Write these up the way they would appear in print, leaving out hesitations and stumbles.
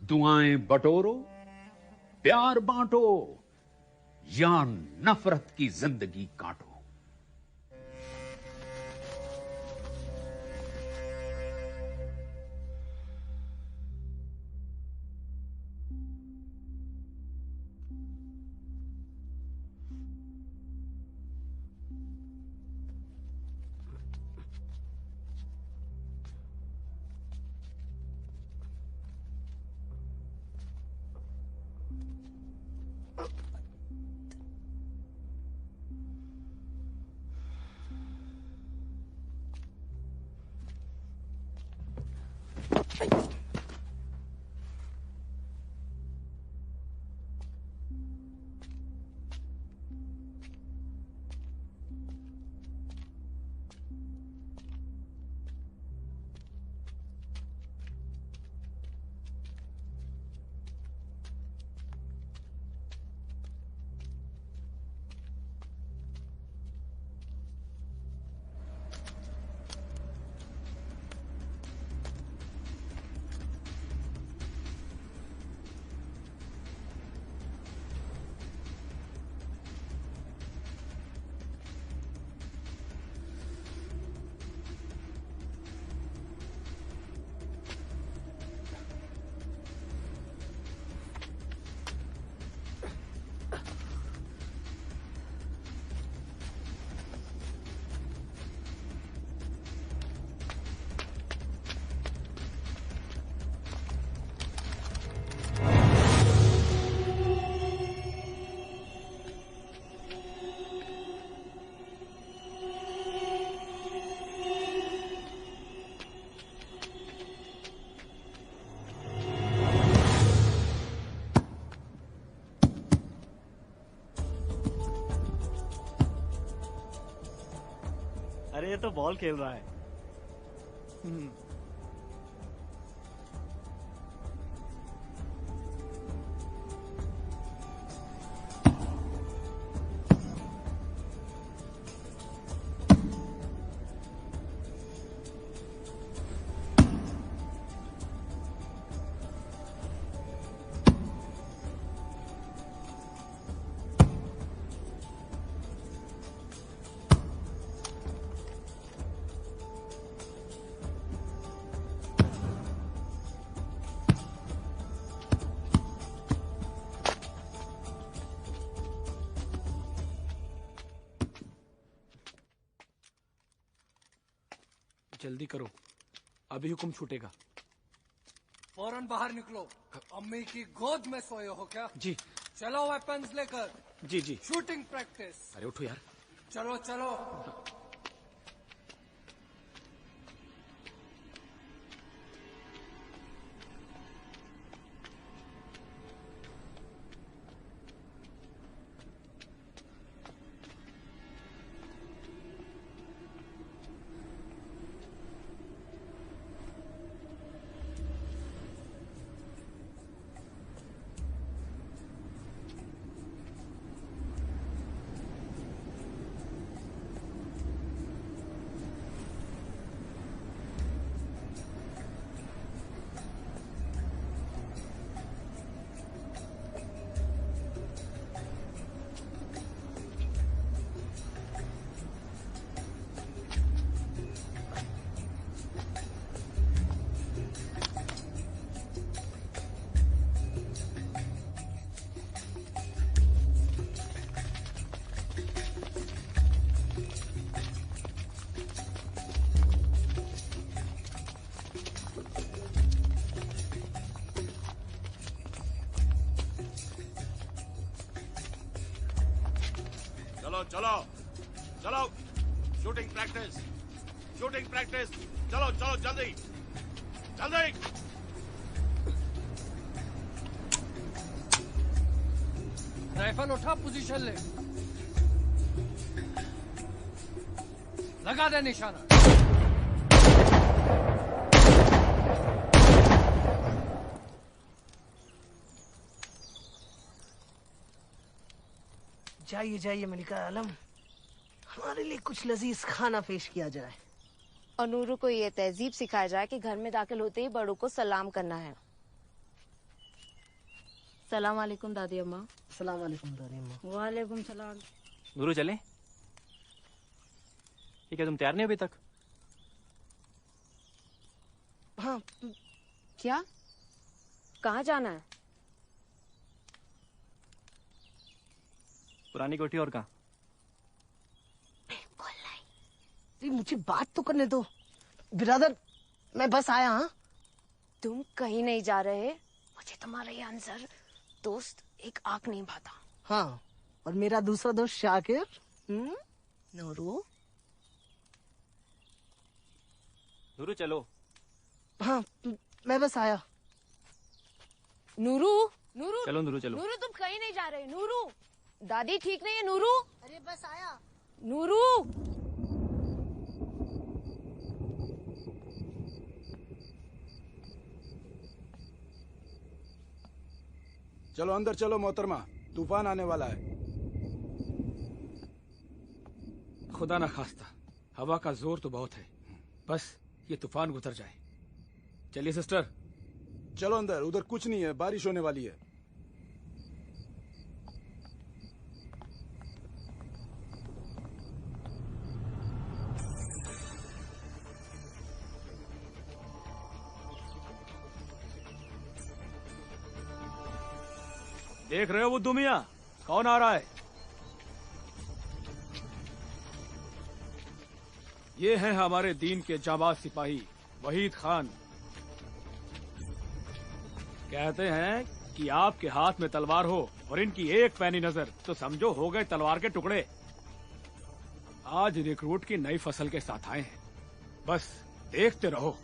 दुआएं बटोरो, प्यार बांटो या नफरत की जिंदगी काटो। अरे ये तो बॉल खेल रहा है। जल्दी करो, अभी हुक्म छूटेगा। फौरन बाहर निकलो। अम्मी की गोद में सोए हो क्या? जी। चलो वेपन्स लेकर। जी जी। Shooting practice. अरे उठो यार। चलो चलो। चलो चलो चलो, शूटिंग प्रैक्टिस, शूटिंग प्रैक्टिस। चलो चलो जल्दी जल्दी। राइफल उठा, पोजीशन ले। लगा दे निशाना। जाइए जाइए मलिका आलम, हमारे लिए कुछ लजीज खाना पेश किया जाए। और नूरू को ये तहजीब सिखाया जाए कि घर में दाखिल होते ही बड़ों को सलाम करना है। सलाम वालेकुम दादी अम्मा। सलाम वालेकुम दादी अम्मा। वालेकुम सलाम। नूरू चले? ठीक है, तुम तैयार नहीं अभी तक? हाँ। क्या? कहाँ जाना है? पुरानी कोठी और कहाँ? मुझे बात तो करने दो बिरादर, मैं बस आया। हाँ, तुम कहीं नहीं जा रहे। मुझे तुम्हारा ये आंसर दोस्त एक आंख नहीं भाता। हाँ, और मेरा दूसरा दोस्त शाकिर। नूरू। नूरू चलो। हाँ, मैं बस आया। नूरू, नूरू, चलो नूरू चलो। नूरू तुम कहीं नहीं जा रहे। नूरू, दादी ठीक नहीं है। नूरू, अरे बस आया। नूरू। चलो अंदर चलो मोहतरमा, तूफान आने वाला है। खुदा ना खास्ता, हवा का जोर तो बहुत है, बस ये तूफान गुजर जाए। चलिए सिस्टर। चलो अंदर, उधर कुछ नहीं है, बारिश होने वाली है। देख रहे हो वो दुमिया कौन आ रहा है? ये है हमारे दीन के जाबाज सिपाही वहीद खान। कहते हैं कि आपके हाथ में तलवार हो और इनकी एक पैनी नजर तो समझो हो गए तलवार के टुकड़े। आज रिक्रूट की नई फसल के साथ आए हैं, बस देखते रहो।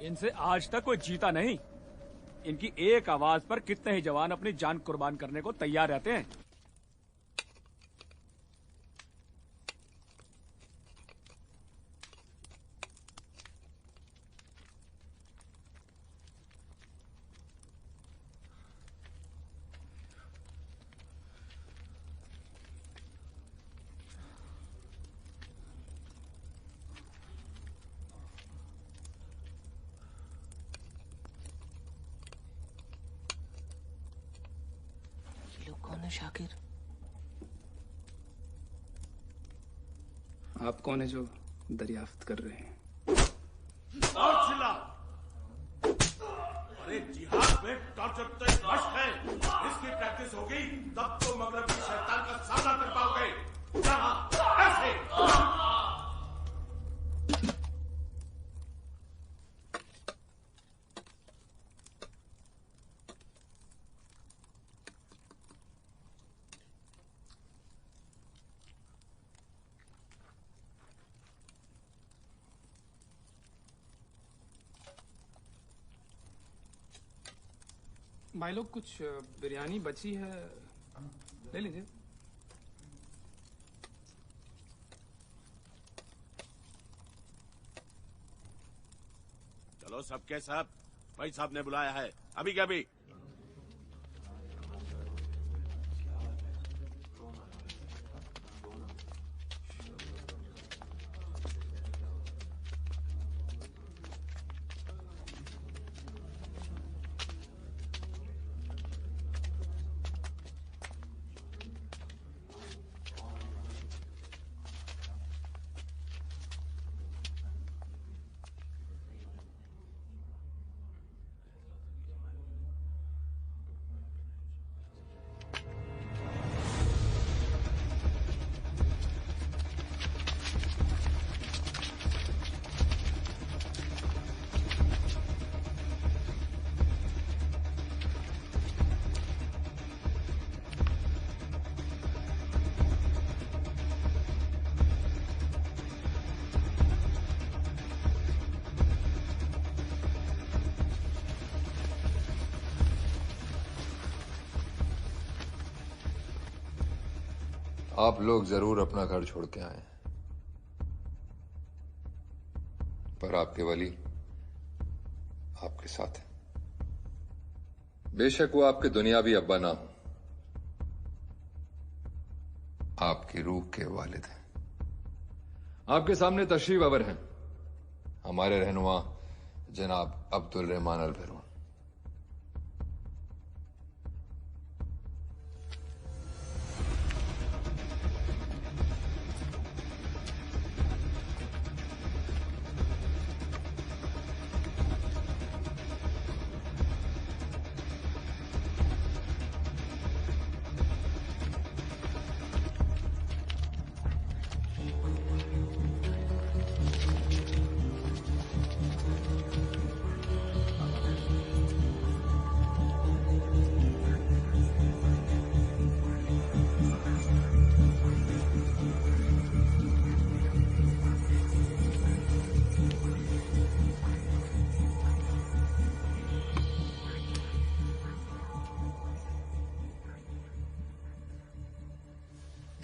इनसे आज तक कोई जीता नहीं। इनकी एक आवाज पर कितने ही जवान अपनी जान कुर्बान करने को तैयार रहते हैं। कौन है शाकिर? आप कौन है जो दरियाफ्त कर रहे हैं? और चिल्ला। अरे जिहाद में टॉर्चर तो एक मश्क है, इसकी प्रैक्टिस होगी तब तो मगरबी शैतान का सामना कर पाओगे। ऐसे भाई लोग कुछ बिरयानी बची है, ले लीजिए। चलो सबके सब, भाई साहब ने बुलाया है अभी क्या भी। आप लोग जरूर अपना घर छोड़ के आए, पर आपके वली आपके साथ है। बेशक वो आपके दुनियावी अब्बा ना हो, आपकी रूह के वालिद हैं। आपके सामने तशरीफ अवर हैं हमारे रहनुमा जनाब अब्दुल रहमान अल बैरून।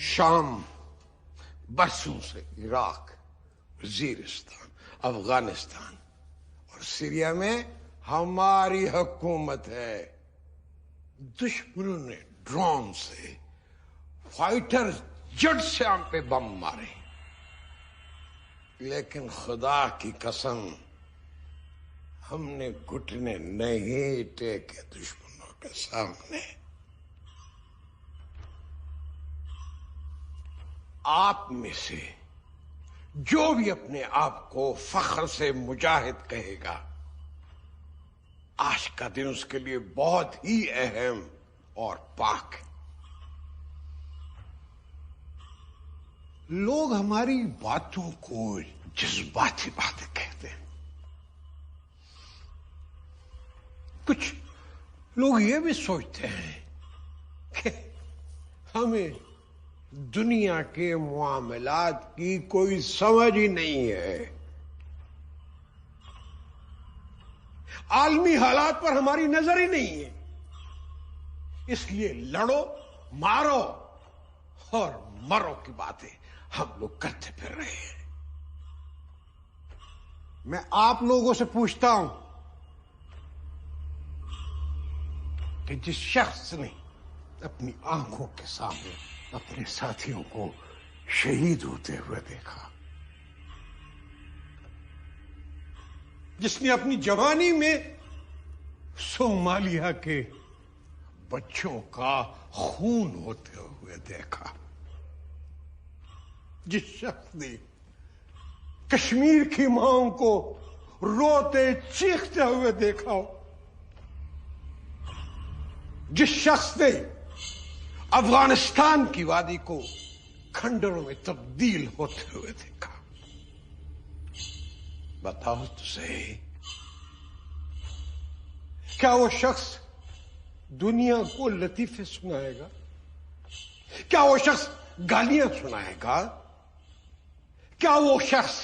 शाम बरसों से इराक, वजीरिस्तान, अफगानिस्तान और सीरिया में हमारी हुकूमत है। दुश्मनों ने ड्रोन से, फाइटर जेट से हम पे बम मारे, लेकिन खुदा की कसम हमने घुटने नहीं टेके दुश्मनों के सामने। आप में से जो भी अपने आप को फख्र से मुजाहिद कहेगा, आज का दिन उसके लिए बहुत ही अहम और पाक है। लोग हमारी बातों को जज्बाती बातें कहते हैं। कुछ लोग ये भी सोचते हैं कि हमें दुनिया के मामलात की कोई समझ ही नहीं है। आलमी हालात पर हमारी नजर ही नहीं है, इसलिए लड़ो, मारो और मरो की बातें हम लोग करते फिर रहे हैं। मैं आप लोगों से पूछता हूं कि जिस शख्स ने अपनी आंखों के सामने अपने साथियों को शहीद होते हुए देखा, जिसने अपनी जवानी में सोमालिया के बच्चों का खून होते हुए देखा, जिस शख्स ने कश्मीर की मांग को रोते चीखते हुए देखा हो, जिस शख्स ने अफगानिस्तान की वादी को खंडरों में तब्दील होते हुए देखा, बताओ तो सही, क्या वो शख्स दुनिया को लतीफे सुनाएगा? क्या वो शख्स गालियां सुनाएगा? क्या वो शख्स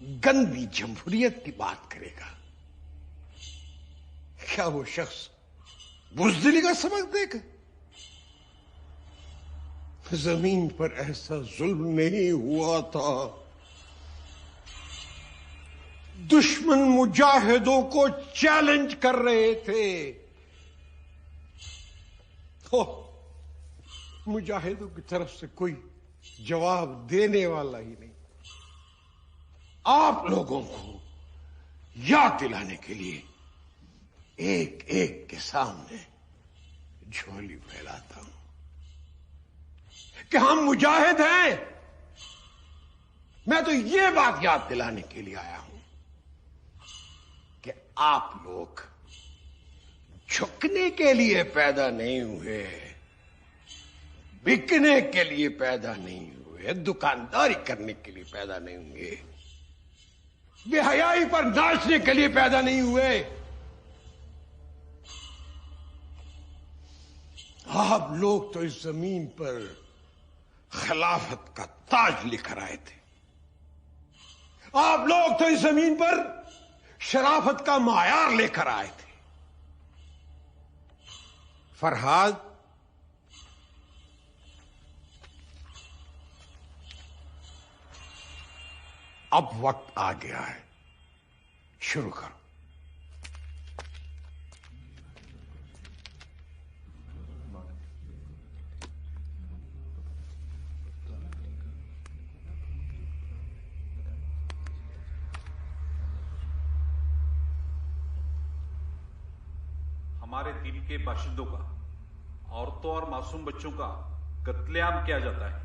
गंदी जमहूरियत की बात करेगा? क्या वो शख्स बुज़दिली का सबक देगा? जमीन पर ऐसा जुल्म नहीं हुआ था। दुश्मन मुजाहिदों को चैलेंज कर रहे थे, तो मुजाहिदों की तरफ से कोई जवाब देने वाला ही नहीं। आप लोगों को याद दिलाने के लिए एक एक के सामने झोली फैलाता हूं कि हम मुजाहिद हैं। मैं तो ये बात याद दिलाने के लिए आया हूं कि आप लोग झुकने के लिए पैदा नहीं हुए, बिकने के लिए पैदा नहीं हुए, दुकानदारी करने के लिए पैदा नहीं हुए, बेहयाई पर नाचने के लिए पैदा नहीं हुए। आप लोग तो इस जमीन पर खिलाफत का ताज लेकर आए थे। आप लोग तो इस जमीन पर शराफत का मायार लेकर आए थे। फरहाद, अब वक्त आ गया है, शुरू करो। हमारे द्वीप के बाशिंदों का, औरतों और मासूम बच्चों का कत्लेआम किया जाता है।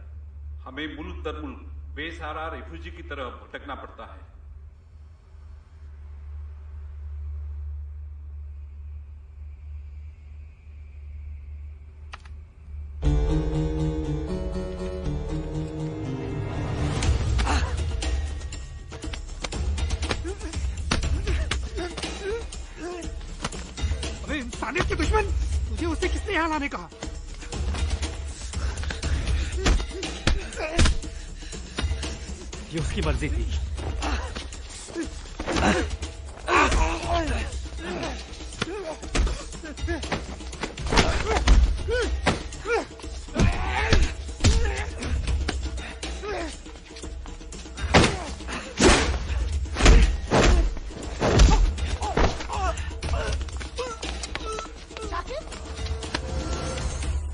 हमें मुल्क दर मुल्क बेसहारा रिफ्यूजी की तरह भटकना पड़ता है। अबे इंसानियत के दुश्मन, तुझे उससे किसने यहाँ लाने कहा? ये उसकी मर्जी थी।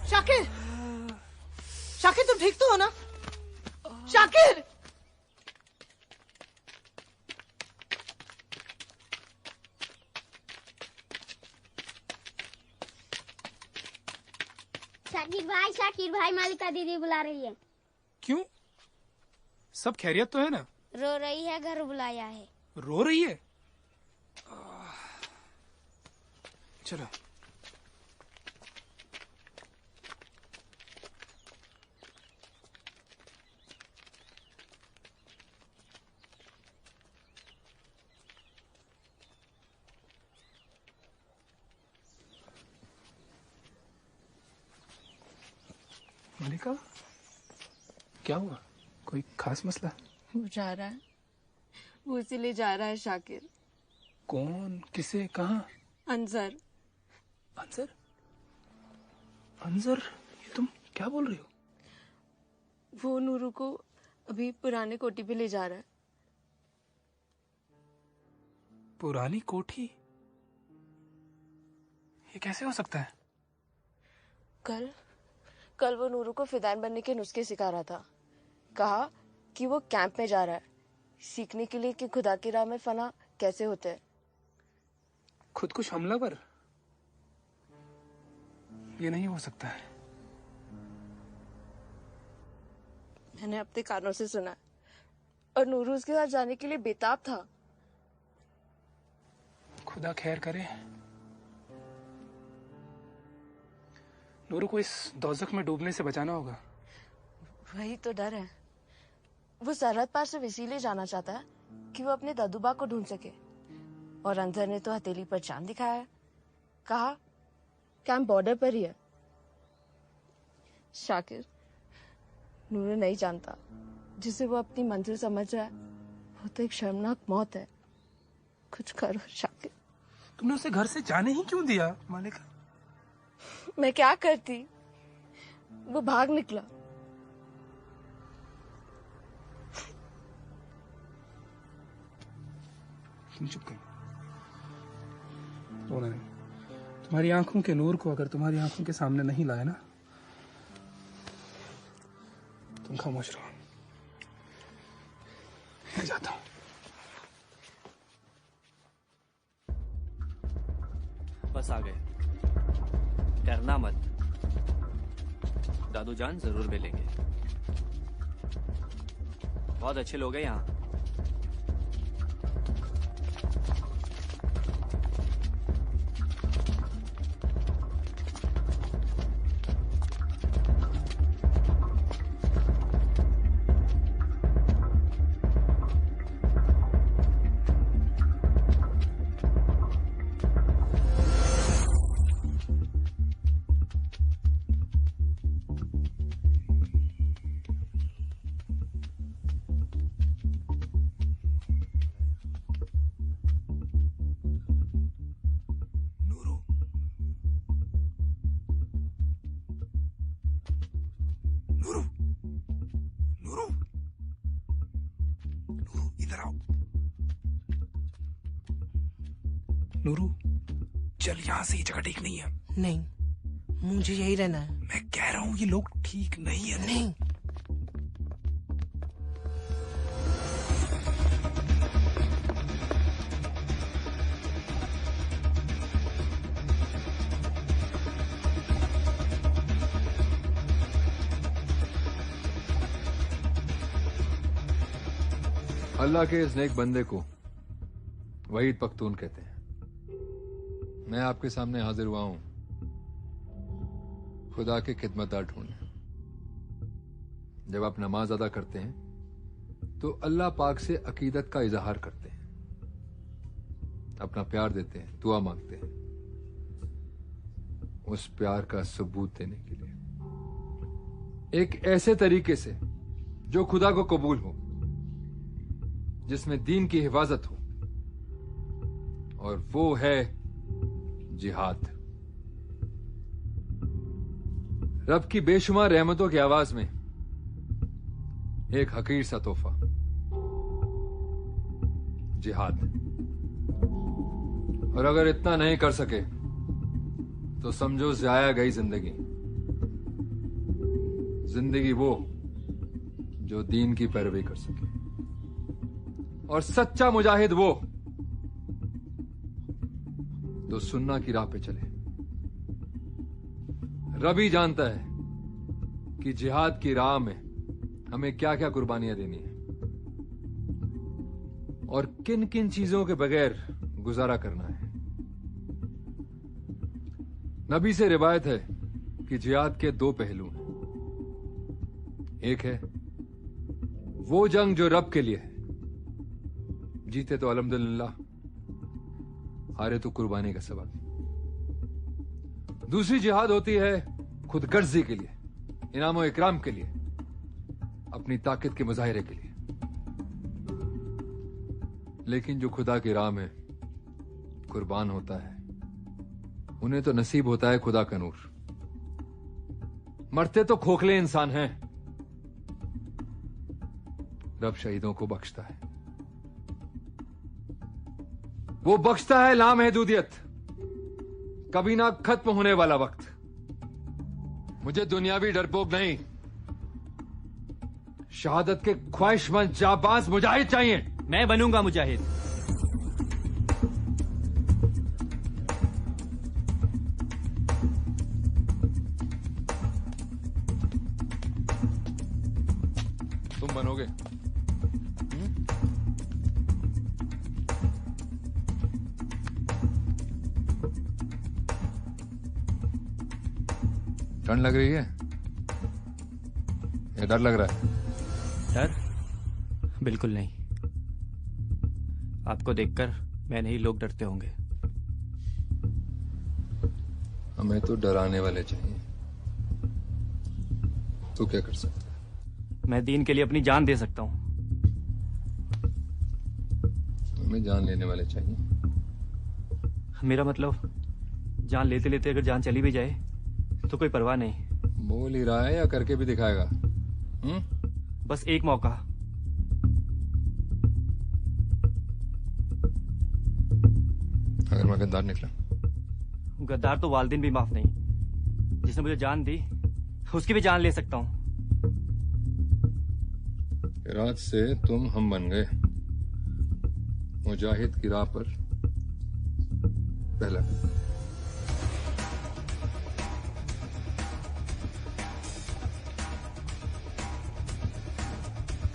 शाकिर, शाकिर तुम ठीक तो हो ना? शाकिर! शाकिर भाई मालिका दीदी बुला रही है। क्यों? सब खैरियत तो है ना? रो रही है, घर बुलाया है। रो रही है? चलो। मालिका, क्या हुआ? कोई खास मसला? वो जा रहा है, वो इसीलिए जा रहा है शाकिर। कौन? किसे? कहाँ? अंजर। अंजर? अंजर? ये तुम क्या बोल रही हो? वो नूरू को अभी पुराने कोठी पे ले जा रहा है। पुरानी कोठी? ये कैसे हो सकता है? कल वो नूरू को फिदान बनने के नुस्खे सिखा रहा था। कहा कि वो कैंप में जा रहा है सीखने के लिए कि खुदा की राह में फना कैसे होते हैं। खुदकुश हमलावर? ये नहीं हो सकता है। मैंने अपने कानों से सुना और नूरू उसके साथ जाने के लिए बेताब था। खुदा खैर करे। नूरू को इस दोज़ख में डूबने से बचाना होगा। वही तो डर है। वो सरहद पार से इसीलिए जाना चाहता है कि वो अपने दादूबा को ढूंढ सके। और अंजर ने तो हथेली पर चांद दिखाया है। कहा कैंप बॉर्डर पर ही है। शाकिर, नूरू नहीं जानता जिसे वो अपनी मंजिल समझ रहा है वो तो एक शर्मनाक मौत है। कुछ करो शाकिर। तुमने उसे घर से जाने ही क्यों दिया मालिका? मैं क्या करती? वो भाग निकला। तुम चुप कर। रोना नहीं। तुम्हारी आंखों के नूर को अगर तुम्हारी आंखों के सामने नहीं लाया ना, तुम खामोश रहो। मैं जाता हूं। बस आ गए। डरना मत, दादू जान जरूर मिलेंगे। बहुत अच्छे लोग हैं यहाँ। नूरू, चल यहाँ से, ये जगह ठीक नहीं है। नहीं, मुझे यही रहना है। मैं कह रहा हूँ ये लोग ठीक नहीं है। नहीं। अल्लाह के इस नेक बंदे को वहीद पख्तून कहते हैं। मैं आपके सामने हाजिर हुआ हूं खुदा के खिदमतगार ढूंढने। जब आप नमाज अदा करते हैं तो अल्लाह पाक से अकीदत का इजहार करते हैं, अपना प्यार देते हैं, दुआ मांगते हैं, उस प्यार का सबूत देने के लिए एक ऐसे तरीके से जो खुदा को कबूल हो, जिसमें दीन की हिफाजत हो, और वो है जिहाद। रब की बेशुमार रहमतों की आवाज में एक हकीर सा तोहफा, जिहाद। और अगर इतना नहीं कर सके तो समझो जाया गई जिंदगी। जिंदगी वो जो दीन की पैरवी कर सके, और सच्चा मुजाहिद वो तो सुन्ना की राह पे चले। रबी जानता है कि जिहाद की राह में हमें क्या क्या कुर्बानियां देनी है और किन किन चीजों के बगैर गुजारा करना है। नबी से रिवायत है कि जिहाद के दो पहलू हैं। एक है वो जंग जो रब के लिए है, जीते तो अल्हम्दुलिल्लाह, हारे तो कुर्बानी का सबब। दूसरी जिहाद होती है खुदगर्जी के लिए, इनाम इकराम के लिए, अपनी ताकत के मुजाहिरे के लिए। लेकिन जो खुदा की राह में कुर्बान होता है उन्हें तो नसीब होता है खुदा का नूर। मरते तो खोखले इंसान हैं, रब शहीदों को बख्शता है। वो बख्शता है लामहदूदियत, कभी ना खत्म होने वाला वक्त। मुझे दुनियावी डरपोक नहीं, शहादत के ख्वाहिशमंद जाबाज मुजाहिद चाहिए। मैं बनूंगा मुजाहिद। तुम बनोगे? ठंड लग रही है या डर लग रहा है? डर? बिल्कुल नहीं। आपको देखकर मैं नहीं, लोग डरते होंगे। हमें तो डराने वाले चाहिए। तू क्या कर सकता है? मैं दीन के लिए अपनी जान दे सकता हूं। हमें जान लेने वाले चाहिए। मेरा मतलब जान लेते लेते अगर जान चली भी जाए तो कोई परवाह नहीं। बोल ही रहा है या करके भी दिखाएगा? बस एक मौका। अगर मैं गद्दार निकला? गद्दार तो वालदिन भी माफ नहीं। जिसने मुझे जान दी उसकी भी जान ले सकता हूं। रात से तुम हम बन गए। मुजाहिद की राह पर पहला।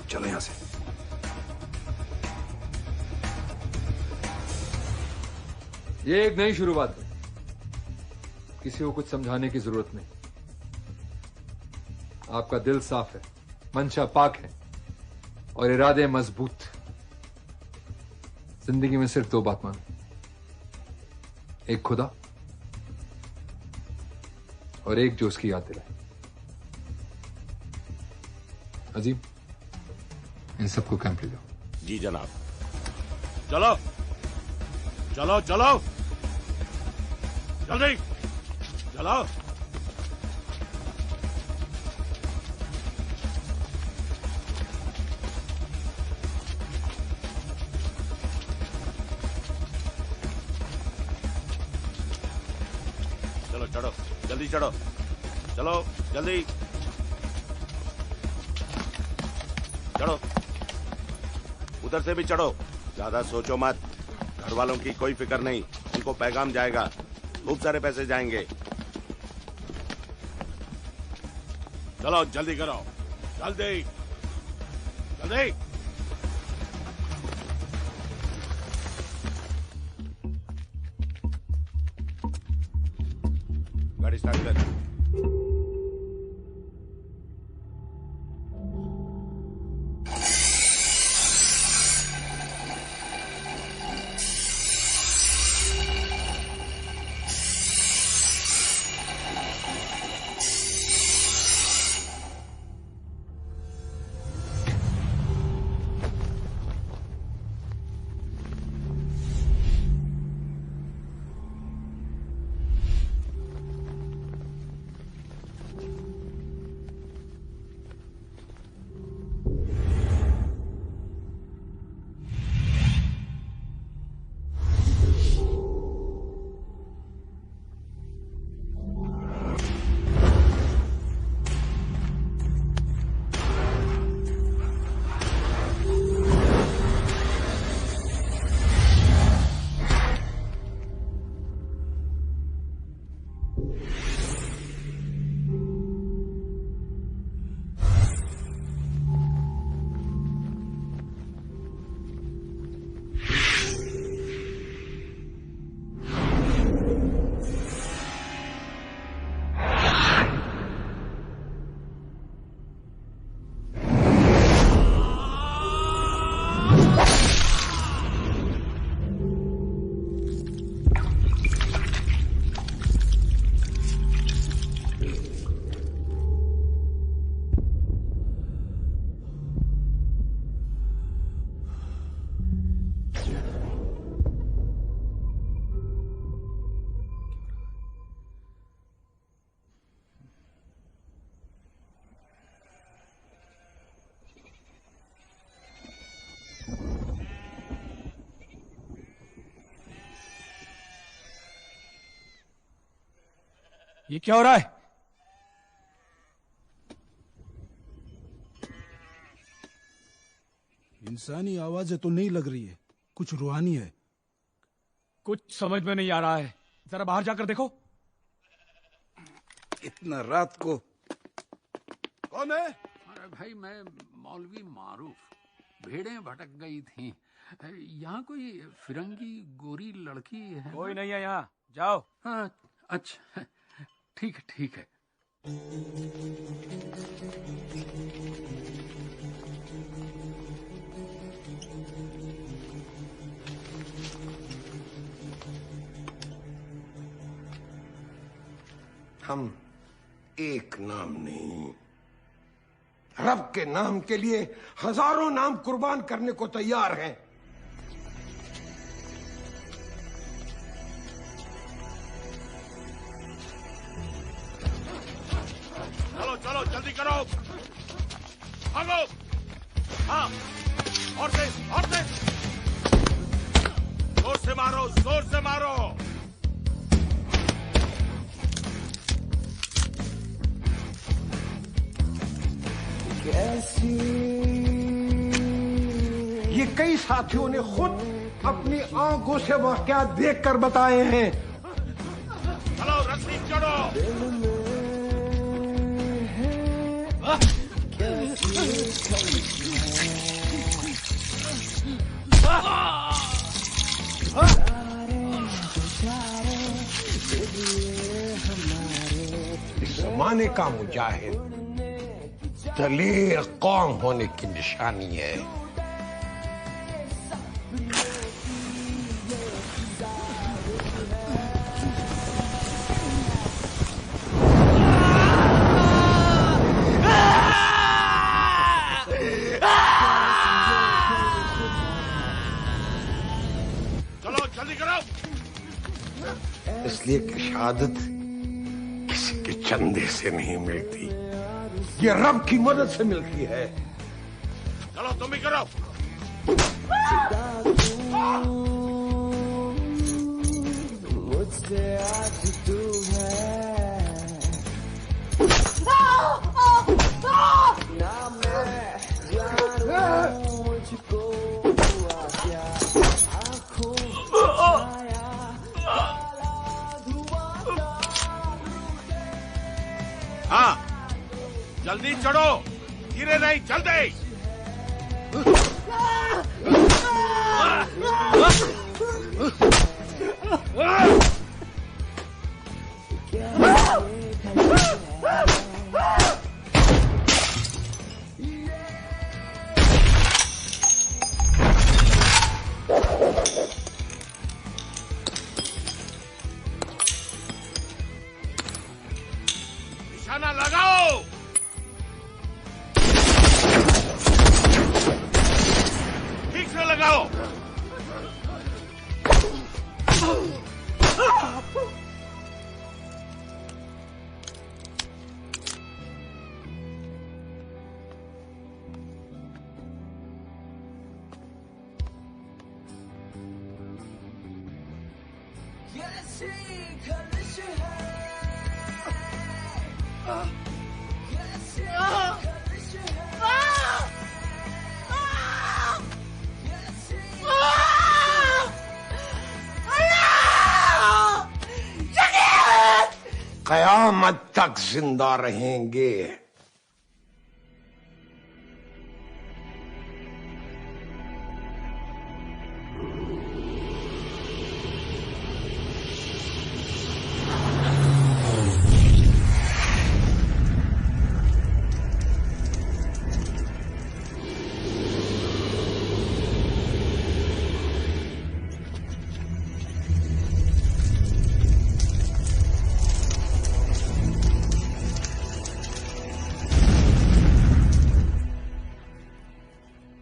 चलो यहां से। ये एक नई शुरुआत है, किसी को कुछ समझाने की जरूरत नहीं। आपका दिल साफ है, मंशा पाक है और इरादे मजबूत। जिंदगी में सिर्फ दो बात मानो, एक खुदा और एक जो उसकी याद दिलाए। अजीम, इन सबको कैंप ले जाओ। जी जनाब। चलो चलो चलो जल्दी चलो। जल्दी चढ़ो, चलो जल्दी चढ़ो, उधर से भी चढ़ो। ज्यादा सोचो मत, घर वालों की कोई फिक्र नहीं, उनको पैगाम जाएगा, खूब सारे पैसे जाएंगे। चलो जल्दी करो, जल्दी जल्दी। गाड़ी स्टार्ट कर। ये क्या हो रहा है? इंसानी आवाजें तो नहीं लग रही है, कुछ रूहानी है। कुछ समझ में नहीं आ रहा है, जरा बाहर जाकर देखो। इतना रात को कौन है? अरे भाई मैं मौलवी मारूफ, भेड़ें भटक गई थी, यहाँ कोई फिरंगी गोरी लड़की है? कोई नहीं है यहाँ, जाओ। हाँ अच्छा ठीक है। हम एक नाम नहीं, रब के नाम के लिए हजारों नाम कुर्बान करने को तैयार हैं। चलो चलो जल्दी करो, भागो। हाँ, और से जोर से मारो, जोर से मारो। ये कई साथियों ने खुद अपनी आंखों से वाकयात देखकर बताए हैं। चलो रस्सी चढ़ो। इस जमाने का मुजाहिद दलेर कौम होने की निशानी है। चलो जल्दी करो। इसलिए कि शहादत किसी के चंदे से नहीं मिलती, ये रब की मदद से मिलती है। चलो तुम भी करो। मुझसे आज तू है हाँ, जल्दी चढ़ो, धीरे नहीं, जल्दी। निशाना लगाओ। ठीक से लगाओ। कयामत तक जिंदा रहेंगे।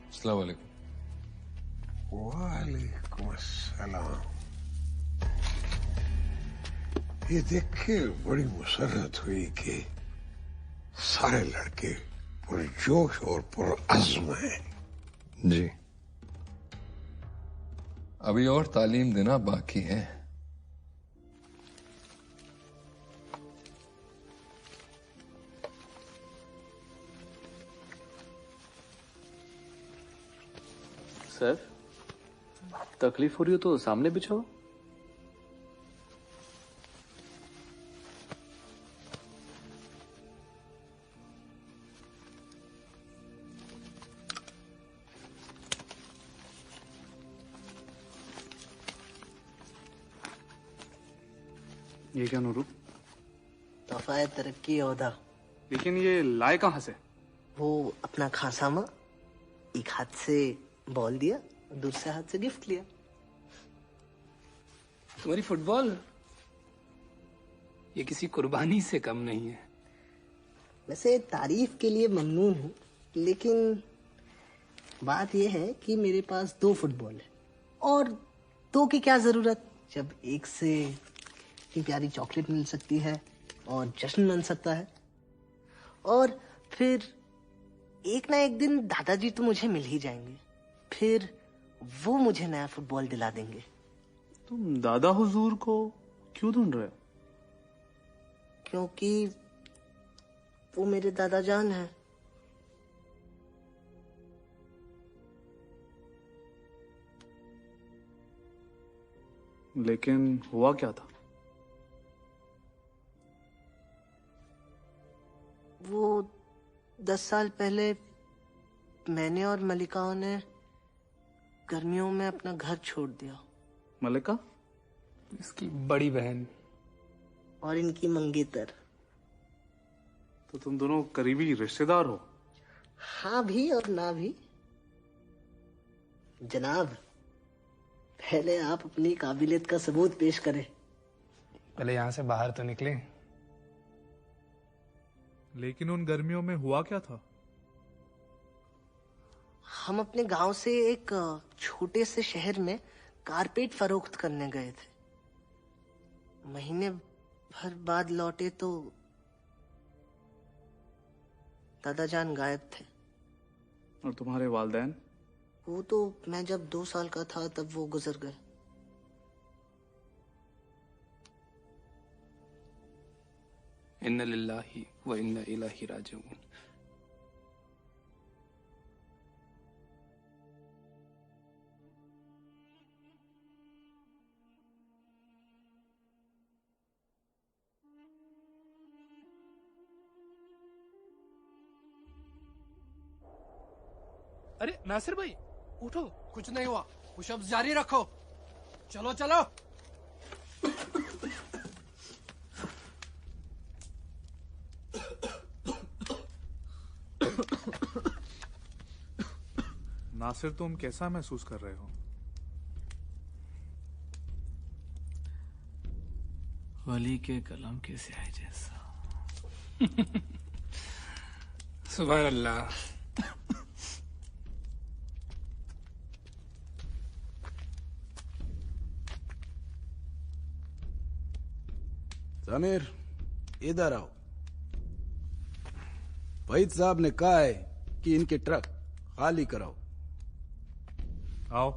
अस्सलाम वालेकुम। वालेकुम अस्सलाम। ये देख के बड़ी मुसरत हुई कि सारे लड़के पुरजोश और पुरअज़्म हैं। जी, अभी और तालीम देना बाकी है। सर, तकलीफ हो रही हो तो सामने बिछाओ। ये क्या नूरू? तोहफा तरक्की ओहदा। लेकिन ये लाए कहाँ से? वो अपना खासामा एक हाथ से बॉल दिया, दूसरे हाथ से गिफ्ट लिया। तुम्हारी फुटबॉल ये किसी कुर्बानी से कम नहीं है। वैसे तारीफ के लिए ममनून हूँ, लेकिन बात यह है कि मेरे पास 2 फुटबॉल है और 2 की क्या जरूरत, जब एक से इतनी प्यारी चॉकलेट मिल सकती है और जश्न बन सकता है। और फिर एक ना एक दिन दादाजी तो मुझे मिल ही जाएंगे, फिर वो मुझे नया फुटबॉल दिला देंगे। तुम दादा हुजूर को क्यों ढूंढ रहे हो? क्योंकि वो मेरे दादा जान है। लेकिन हुआ क्या था? वो 10 साल पहले मैंने और मलिका ने गर्मियों में अपना घर छोड़ दिया। मलिका? इसकी बड़ी बहन और इनकी मंगेतर। तो तुम दोनों करीबी रिश्तेदार हो? हाँ भी और ना भी। जनाब, पहले आप अपनी काबिलियत का सबूत पेश करें। पहले यहाँ से बाहर तो निकले। लेकिन उन गर्मियों में हुआ क्या था? हम अपने गांव से एक छोटे से शहर में कारपेट फरोख्त करने गए थे। महीने भर बाद लौटे तो दादा जान गायब थे। और तुम्हारे वालिदैन? वो तो मैं जब 2 साल का था तब वो गुजर गए। इन्ना लिल्लाहि व इन्ना इलैहि राजिऊन। अरे नासिर भाई उठो। कुछ नहीं हुआ, पुशअप्स जारी रखो। चलो चलो। नासिर, तुम कैसा महसूस कर रहे हो? वली के कलम के स्याही जैसा। सुभान अल्लाह। समीर, इधर आओ। वहीद साहब ने कहा है कि इनके ट्रक खाली कराओ। आओ,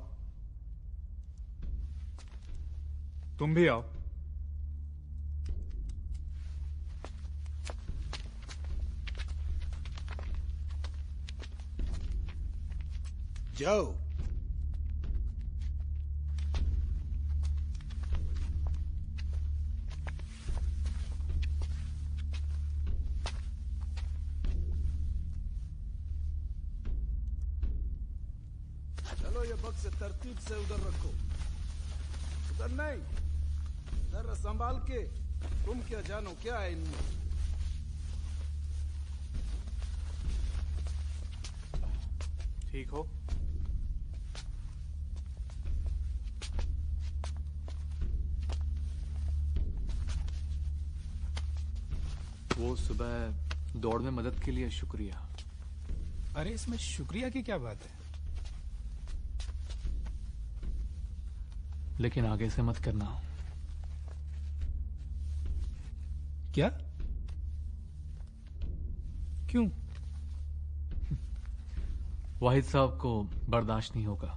तुम भी आओ। जाओ। चलो, ये बक्स तरतीब से उधर रखो। उधर नहीं, जरा संभाल के। तुम क्या जानो क्या है इनमें। ठीक हो? वो सुबह दौड़ में मदद के लिए शुक्रिया। अरे इसमें शुक्रिया की क्या बात है? लेकिन आगे से मत करना। क्या? क्यों? वाहिद साहब को बर्दाश्त नहीं होगा।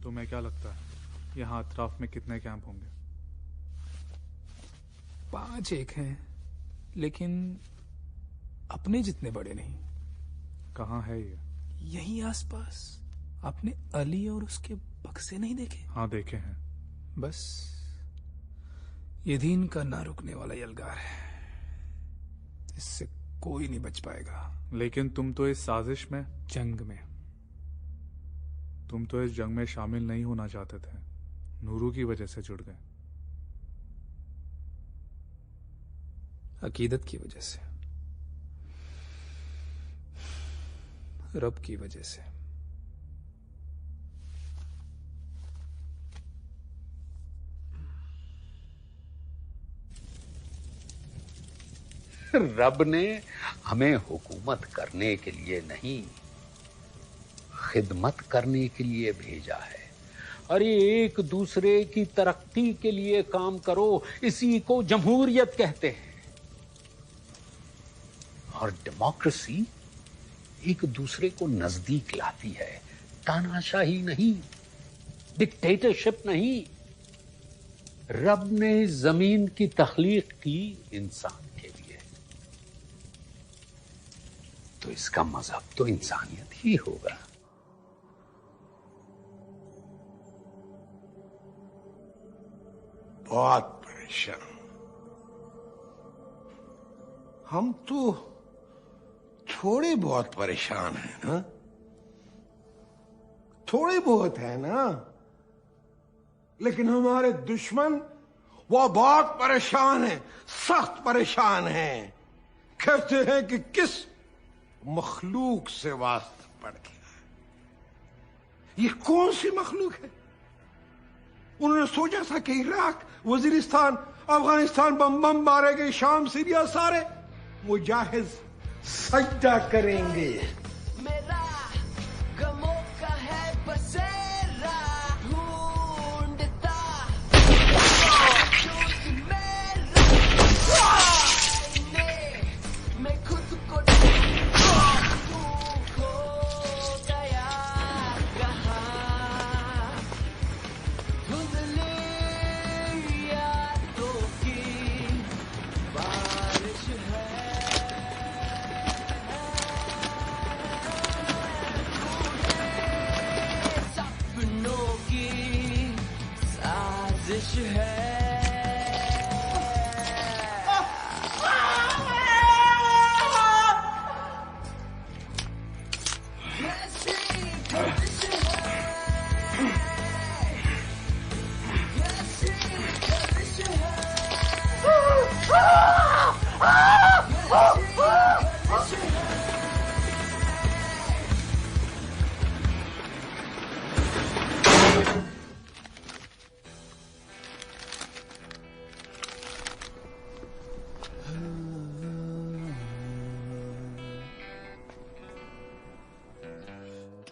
तुम्हें क्या लगता है यहाँ अतराफ में कितने कैंप होंगे? 5 हैं, लेकिन अपने जितने बड़े नहीं। कहाँ है ये? यहीं आसपास। आपने अली और उसके बक्से नहीं देखे? हाँ, देखे हैं। बस ये दीन का ना रुकने वाला यलगार है, इससे कोई नहीं बच पाएगा। लेकिन तुम तो इस साजिश में, जंग में, तुम तो इस जंग में शामिल नहीं होना चाहते थे, नूरू की वजह से जुड़ गए। अकीदत की वजह से, रब की वजह से। रब ने हमें हुकूमत करने के लिए नहीं, खिदमत करने के लिए भेजा है। अरे एक दूसरे की तरक्की के लिए काम करो, इसी को जमहूरियत कहते हैं। और डेमोक्रेसी एक दूसरे को नजदीक लाती है, तानाशाही नहीं, डिक्टेटरशिप नहीं। रब ने जमीन की तख्लीक की इंसान के लिए, तो इसका मजहब तो इंसानियत ही होगा। बहुत परेशान। हम तो थोड़े बहुत परेशान हैं ना, थोड़े बहुत है ना, लेकिन हमारे दुश्मन वो बहुत परेशान हैं, सख्त परेशान हैं। कहते हैं कि किस मखलूक से वास्ता पड़ गया। ये कौन सी मखलूक है? उन्होंने सोचा था कि इराक, वजीरिस्तान, अफगानिस्तान बम बम मारे गए, शाम, सीरिया सारे मुजाहिद सजदा करेंगे। मेरा गमों का है बसेरा ढूंढता, मेरा है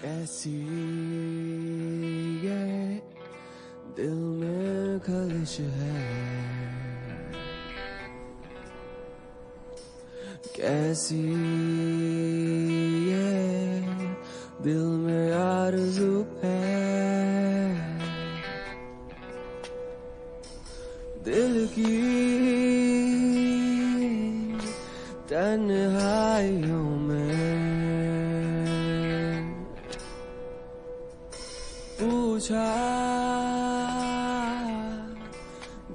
कैसी ये दिल में खलिश है कैसी ये दिल में आरज़ू है दिल की तन्हाइयों में पूछा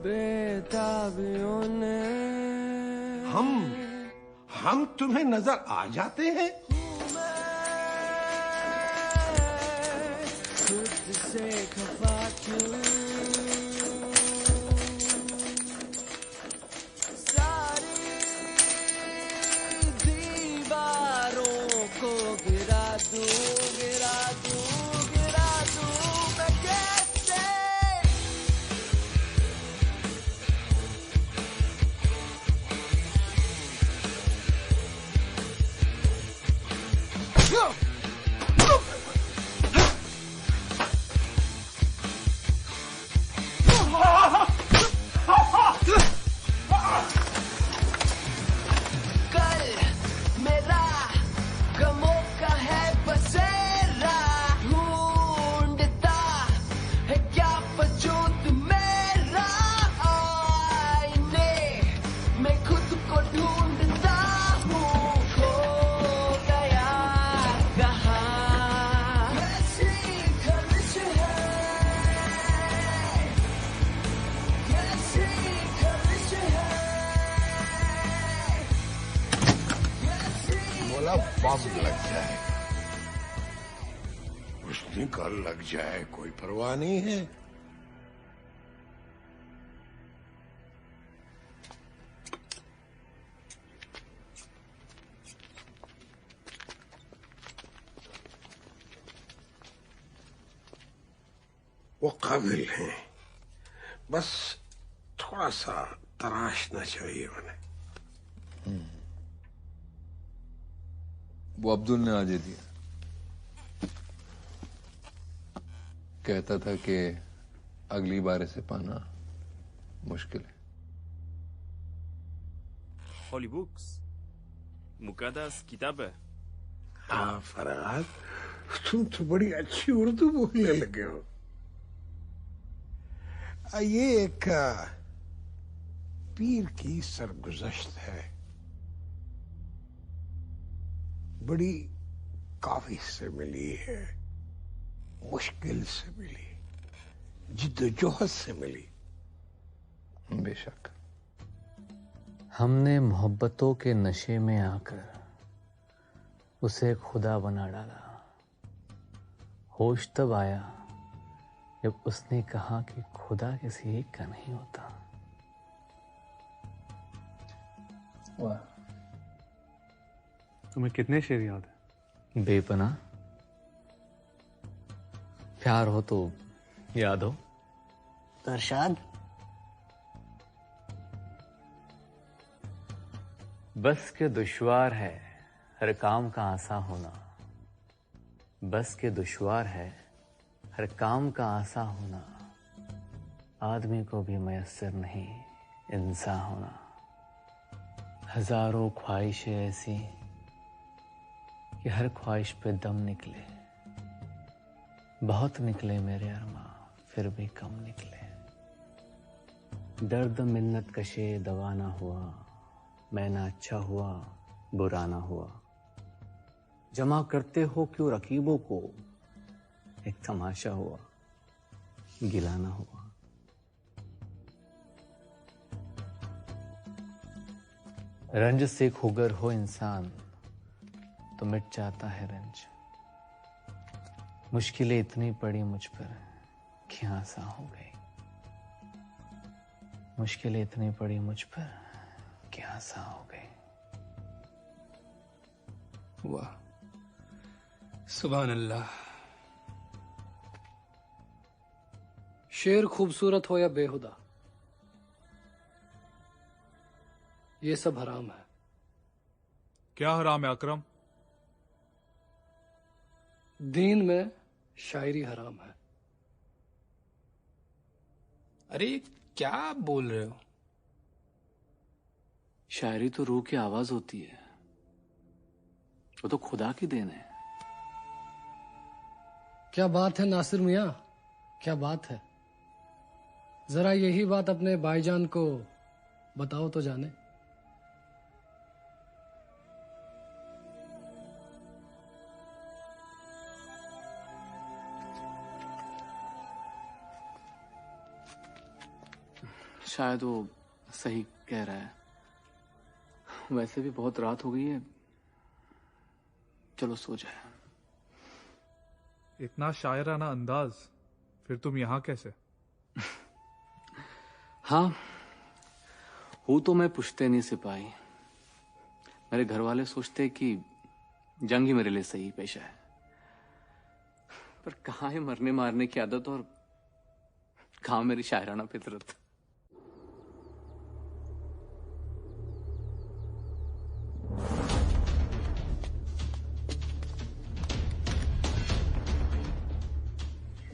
बेताबियों ने हम तुम्हें नजर आ जाते हैं खुद से खफा क्यों सारी दीवारों को गिरा दूं मैं कैसे कल मेरा गमों का है बसेरा ढूंढता है क्या वजूद मेरा आईने मैं खुद को ढूंढता हूँ खो गया कहाँ कैसी खलिश है कैसी खलिश है बोला बम लग जाए उसने कल लग जाए कोई परवाह नहीं है वो काबिल हैं बस थोड़ा सा तराशना चाहिए उन्हें वो अब्दुल ने आज ही दिया कहता था कि अगली बार इसे पाना मुश्किल है Holy Books मुकद्दस किताब है हाँ फरहाद तुम तो बड़ी अच्छी उर्दू बोलने लगे हो ये एक पीर की सरगुज़श्त है बड़ी काफी से मिली है मुश्किल से मिली जिद्दोजहद से मिली बेशक हमने मोहब्बतों के नशे में आकर उसे खुदा बना डाला होश तब आया जब उसने कहा कि खुदा किसी एक का नहीं होता वाह तुम्हें कितने शेर याद है बेपना प्यार हो तो याद हो अरशाद बस के दुश्वार है हर काम का आसा होना बस के दुश्वार है हर काम का आसा होना आदमी को भी मयस्सर नहीं इंसान होना हजारों ख्वाहिशें ऐसी कि हर ख्वाहिश पे दम निकले बहुत निकले मेरे अरमा फिर भी कम निकले दर्द मिन्नत कशे दवा ना हुआ मैं ना अच्छा हुआ बुरा ना हुआ जमा करते हो क्यों रकीबों को एक तमाशा हुआ गिला ना हुआ रंज से खुगर हो इंसान तो मिट जाता है रंज। मुश्किलें इतनी पड़ी मुझ पर कि आसा हो गई। मुश्किलें इतनी पड़ी मुझ पर कि आसा हो गई। वाह, सुभान अल्लाह। शेर खूबसूरत हो या बेहुदा, ये सब हराम है। क्या हराम है अकरम? दीन में शायरी हराम है। अरे क्या बोल रहे हो? शायरी तो रूह की आवाज होती है, वो तो खुदा की देन है। क्या बात है नासिर मियां, क्या बात है। जरा यही बात अपने भाईजान को बताओ तो जाने। शायद वो सही कह रहा है। वैसे भी बहुत रात हो गई है, चलो सो जाए। इतना शायराना अंदाज, फिर तुम यहां कैसे? हाँ, हूं तो मैं पुश्तैनी सिपाही। मेरे घर वाले सोचते कि जंग ही मेरे लिए सही पेशा है, पर कहाँ है मरने मारने की आदत और कहाँ मेरी शायराना फितरत।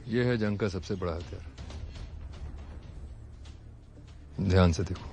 यह है जंग का सबसे बड़ा हथियार। ध्यान से देखो।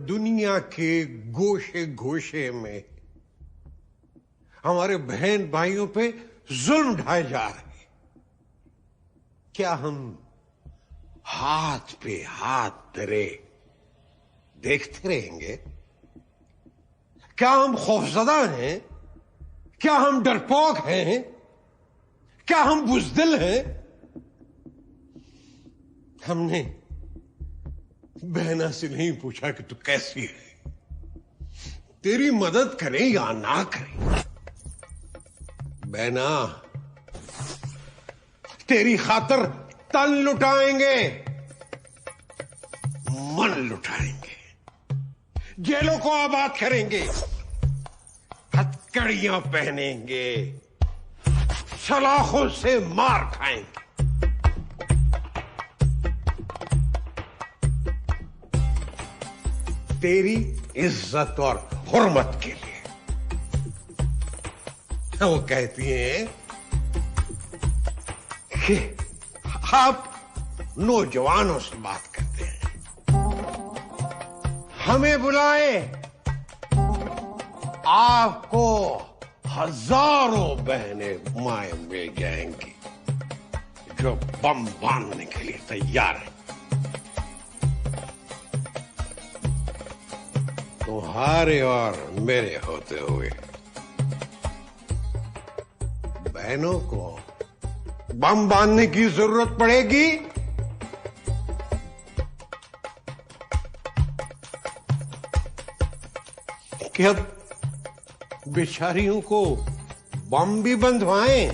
दुनिया के गोशे गोशे में हमारे बहन भाइयों पे जुल्म ढाए जा रहे हैं। क्या हम हाथ पे हाथ धरे देखते रहेंगे? क्या हम खौफजदा हैं? क्या हम डरपोक हैं? क्या हम बुजदिल हैं? हमने बहना से नहीं पूछा कि तू कैसी है, तेरी मदद करें या ना करें। बहना, तेरी खातर तन लुटाएंगे, मन लुटाएंगे, जेलों को आबाद करेंगे, हथकड़ियां पहनेंगे, सलाखों से मार खाएंगे। तेरी इज्जत और हुर्मत के लिए। वो कहती हैं कि आप नौजवानों से बात करते हैं, हमें बुलाए, आपको हजारों बहनें माए मिल जाएंगी जो बम बांधने के लिए तैयार है। तुम्हारे और मेरे होते हुए बहनों को बम बांधने की जरूरत पड़ेगी। कि अब बेचारियों को बम भी बंधवाएं।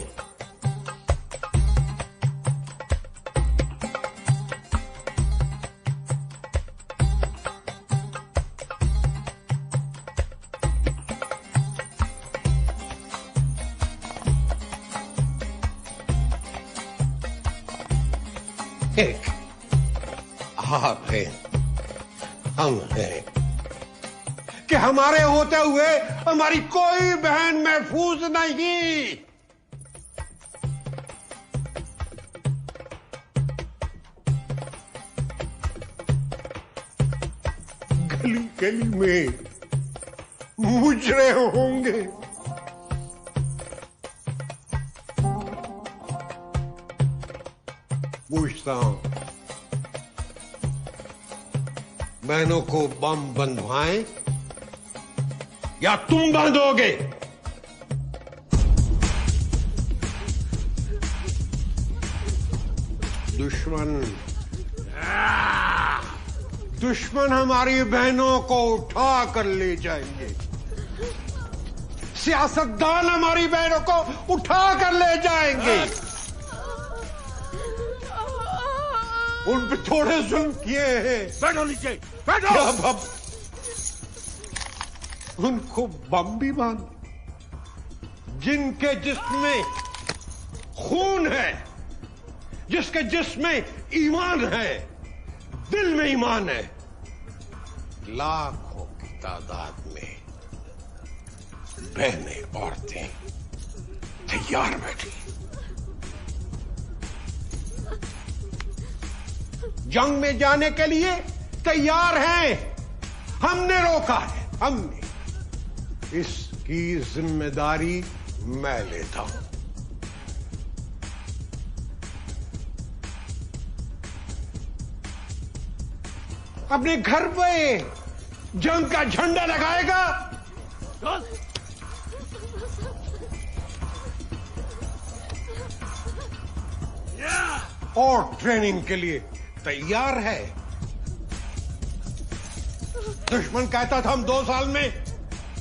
एक आप हैं, हम हैं कि हमारे होते हुए हमारी कोई बहन महफूज नहीं। गली गली में मुजरे होंगे। पूछता हूं, बहनों को बम बंधवाएं या तुम बांधोगे? दुश्मन हमारी बहनों को उठा कर ले जाएंगे। सियासतदान हमारी बहनों को उठा कर ले जाएंगे। उन पे थोड़े जुल्म किए हैं। बैठो नीचे, बैठो। अब उनको बम भी बांध, जिनके जिस्म में खून है, जिसके जिस्म में ईमान है, दिल में ईमान है, लाखों की तादाद में बहनें औरतें तैयार बैठी, जंग में जाने के लिए तैयार हैं। हमने रोका है, हमने। इसकी जिम्मेदारी मैं लेता हूं। अपने घर पे जंग का झंडा लगाएगा और ट्रेनिंग के लिए तैयार है। दुश्मन कहता था हम 2 साल में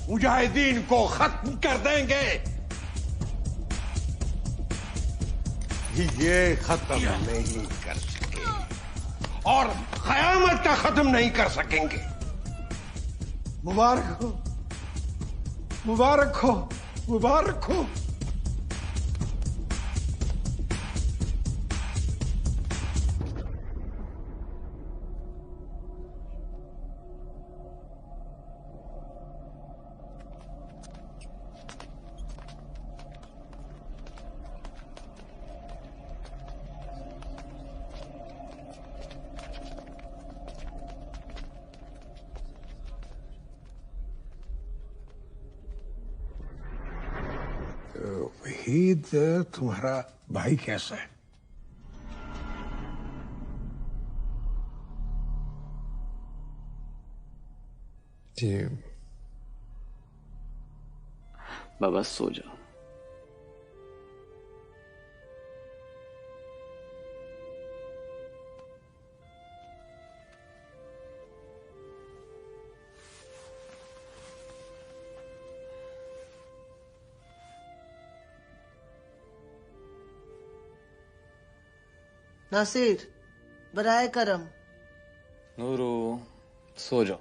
मुजाहिदीन को खत्म कर देंगे। ये खत्म नहीं कर सके और कयामत का खत्म नहीं कर सकेंगे। मुबारक हो, मुबारक हो, मुबारक हो। वहीद, तुम्हारा भाई कैसा है? जी बाबा सो जाओ। नासिर, बराए करम। नूरू सो जाओ।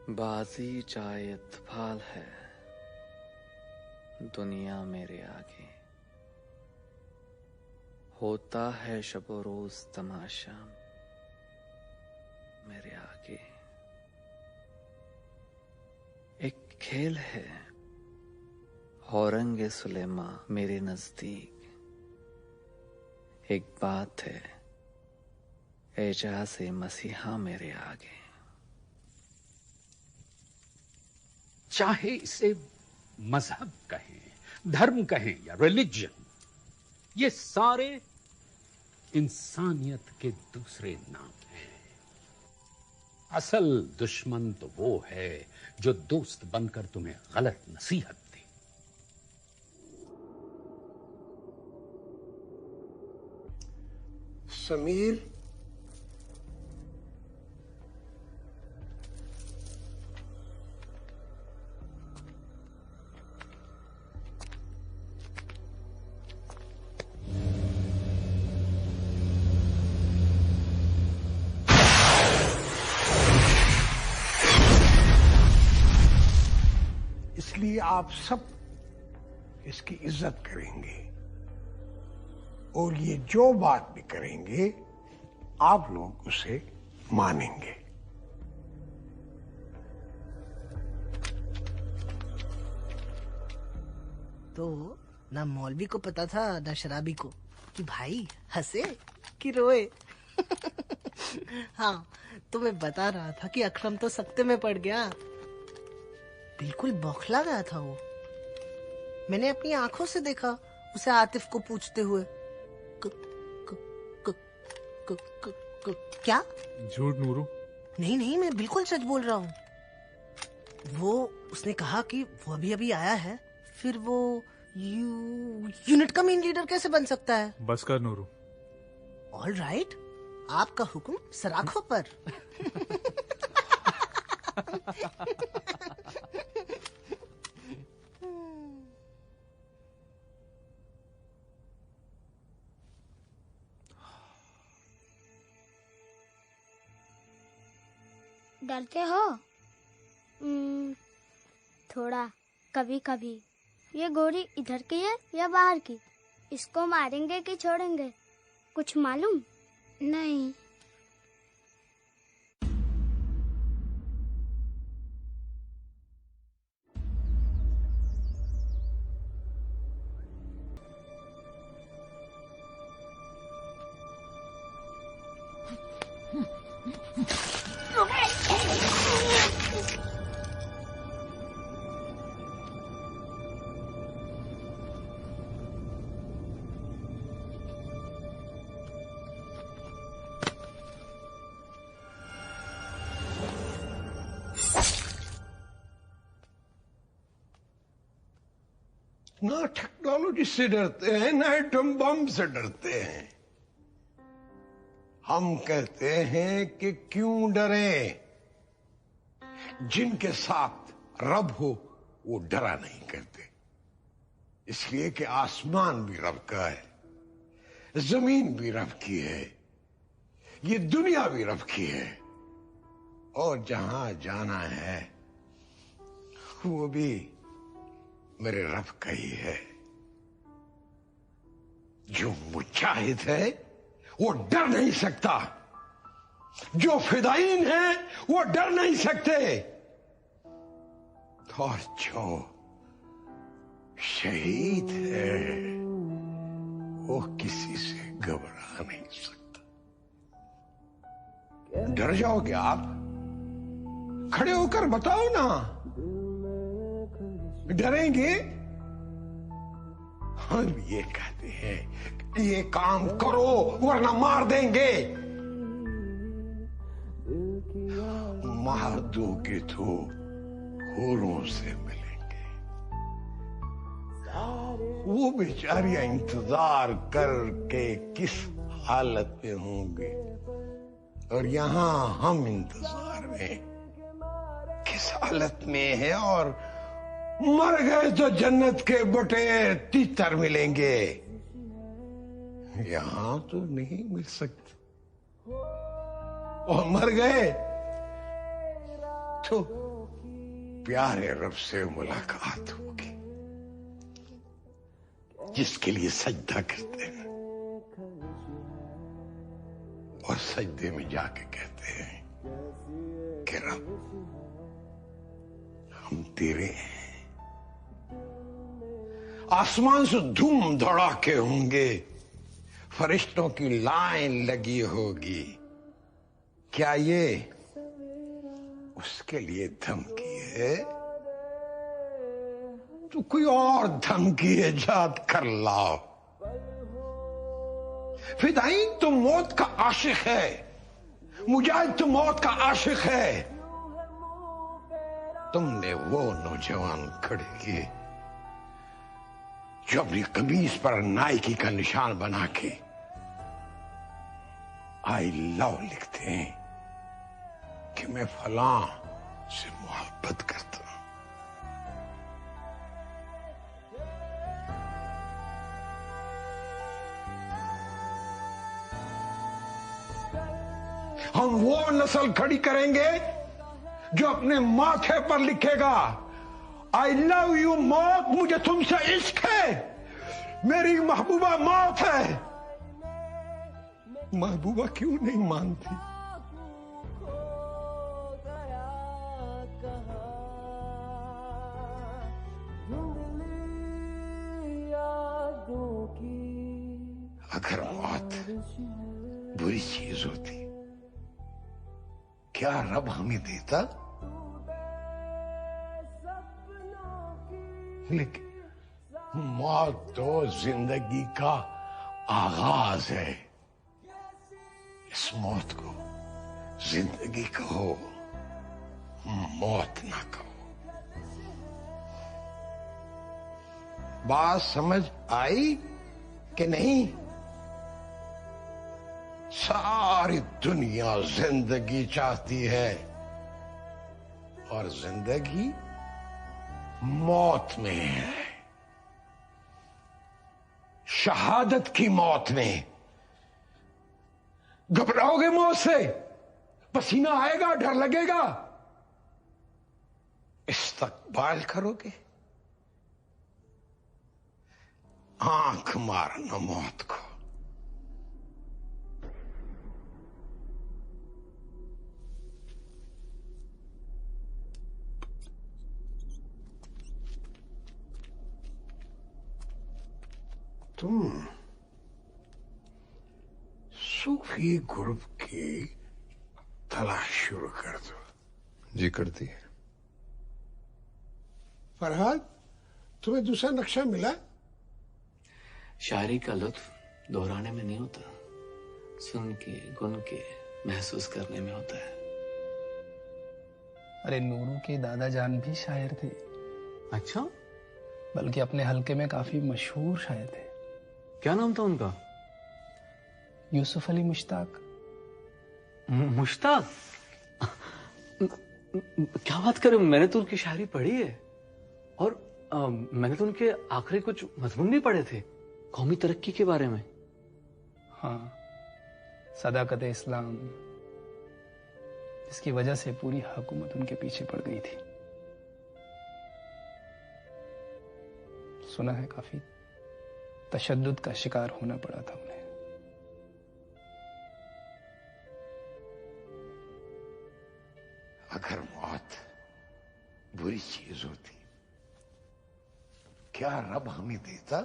बाजी चाहे इत्तफाल है, दुनिया मेरे आगे। होता है शबो रोज तमाशा मेरे आगे। एक खेल है औरंगे सुलेमा मेरे नजदीक। एक बात है एजाज़े मसीहा मेरे आगे। चाहे इसे मजहब कहें, धर्म कहें या रिलीजन, ये सारे इंसानियत के दूसरे नाम हैं। असल दुश्मन तो वो है जो दोस्त बनकर तुम्हें गलत नसीहत दे। समीर, इसलिए आप सब इसकी इज्जत करेंगे और ये जो बात भी करेंगे आप लोग उसे मानेंगे। तो ना मौलवी को पता था ना शराबी को कि भाई हंसे कि रोए। हाँ, तो मैं बता रहा था कि अकरम तो सख्ते में पड़ गया। बिल्कुल बौखला गया था वो। मैंने अपनी आंखों से देखा उसे आतिफ को पूछते हुए। क्या? झूठ नूरू। नहीं नहीं, मैं बिल्कुल सच बोल रहा हूँ। वो उसने कहा कि वो अभी अभी आया है, फिर वो यूनिट का मेन लीडर कैसे बन सकता है? बस कर नूरू। ऑल राइट, आपका हुक्म सराखों पर। डरते हो? थोड़ा, कभी कभी। ये गोरी इधर की है या बाहर की? इसको मारेंगे कि छोड़ेंगे? कुछ मालूम? नहीं। ना टेक्नोलॉजी से डरते हैं ना एटम बम से डरते हैं। हम कहते हैं कि क्यों डरे? जिनके साथ रब हो वो डरा नहीं करते, इसलिए कि आसमान भी रब का है, जमीन भी रब की है, ये दुनिया भी रब की है, और जहां जाना है वो भी मेरे रब का ही है। जो मुजाहिद है वो डर नहीं सकता, जो फिदायीन है वो डर नहीं सकते, और जो शहीद है वो किसी से घबरा नहीं सकता। डर जाओगे आप? खड़े होकर बताओ ना, डरेंगे? हम ये कहते हैं कि ये काम करो वरना मार देंगे। मार दोगे तो हूरों से मिलेंगे। वो बेचारियां इंतजार करके किस हालत में होंगे, और यहां हम इंतजार में किस हालत में है, और मर गए तो जन्नत के बटे तीतर मिलेंगे। यहां तो नहीं मिल सकते, और मर गए तो प्यारे रब से मुलाकात होगी, जिसके लिए सजदा करते हैं और सजदे में जाके कहते हैं कि रब हम तेरे हैं। आसमान से धूम धड़ाके होंगे, फरिश्तों की लाइन लगी होगी। क्या ये उसके लिए धमकी है? तो कोई और धमकी इजाद कर लाओ। फिदाइन तो मौत का आशिक है, मुजाहिद तो मौत का आशिक है। तुमने वो नौजवान खड़े किए जो अपनी कमीज पर नाइकी का निशान बना के आई लव लिखते हैं कि मैं फलां से मोहब्बत करता हूं। हम वो नस्ल खड़ी करेंगे जो अपने माथे पर लिखेगा आई लव यू मौत, मुझे तुमसे इश्क है, मेरी महबूबा मौत है। महबूबा क्यों नहीं मानती? अगर मौत बुरी चीज होती क्या रब हमें देता? लेकिन मौत तो जिंदगी का आगाज है। इस मौत को जिंदगी कहो, मौत ना कहो। बात समझ आई कि नहीं? सारी दुनिया जिंदगी चाहती है और जिंदगी मौत में है, शहादत की मौत में। घबराओगे मौत से? पसीना आएगा, डर लगेगा, इस्तकबाल करोगे। आंख मारना मौत को। तुम सूफी ग्रुप की तलाश शुरू कर दो। जी करती है। फरहाद, तुम्हें दूसरा नक्शा मिला? शायरी का लुत्फ दोहराने में नहीं होता, सुन के गुन के महसूस करने में होता है। अरे नूरू के दादा जान भी शायर थे। अच्छा? बल्कि अपने हलके में काफी मशहूर शायर थे। क्या नाम था उनका? यूसुफ अली मुश्ताक। मुश्ताक? क्या बात करें, मैंने तो उनकी शायरी पढ़ी है और मैंने तो उनके आखिरी कुछ मजमून भी पढ़े थे कौमी तरक्की के बारे में। हाँ, सदाकत इस्लाम, इसकी वजह से पूरी हुकूमत उनके पीछे पड़ गई थी। सुना है काफी तशद्दुद का शिकार होना पड़ा था उन्हें। अगर मौत बुरी चीज होती क्या रब हमें देता?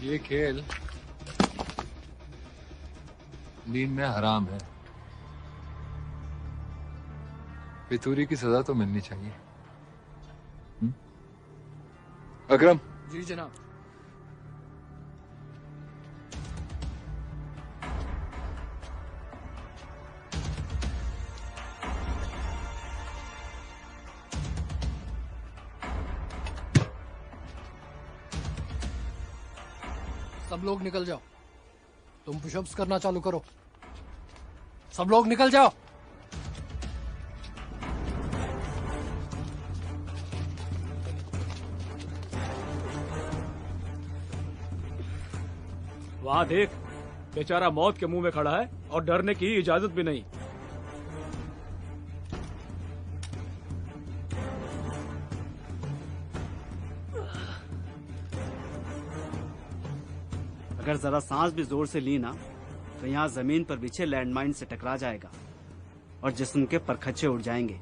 ये खेल दीन में हराम है। फितूरी की सजा तो मिलनी चाहिए। अकरम। जी जनाब। सब लोग निकल जाओ। तुम पुशअप्स करना चालू करो। सब लोग निकल जाओ। वहां देख, बेचारा मौत के मुंह में खड़ा है और डरने की इजाजत भी नहीं। अगर जरा सांस भी जोर से ली ना तो यहाँ जमीन पर बिछे लैंडमाइन से टकरा जाएगा और जिस्म के परखच्चे उड़ जाएंगे।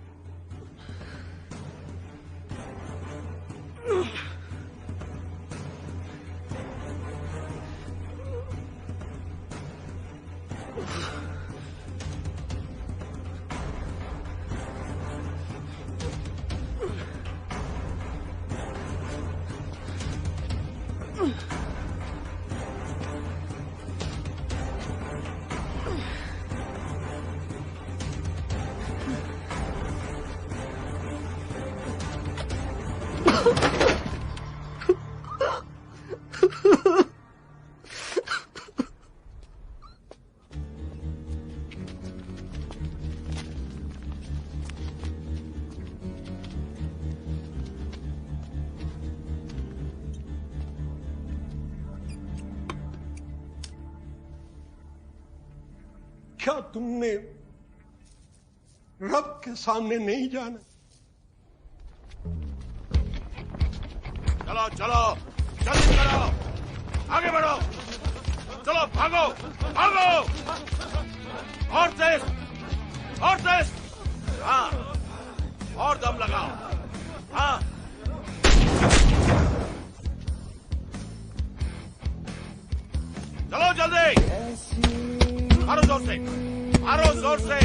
क्या तुमने रब के सामने नहीं जाना? चलो चलो जल्दी करो, आगे बढ़ो, चलो भागो भागो, और तेज, और तेज, हाँ, और दम लगाओ, हाँ। चलो जल्दी, मारो जोर से, मारो जोर से,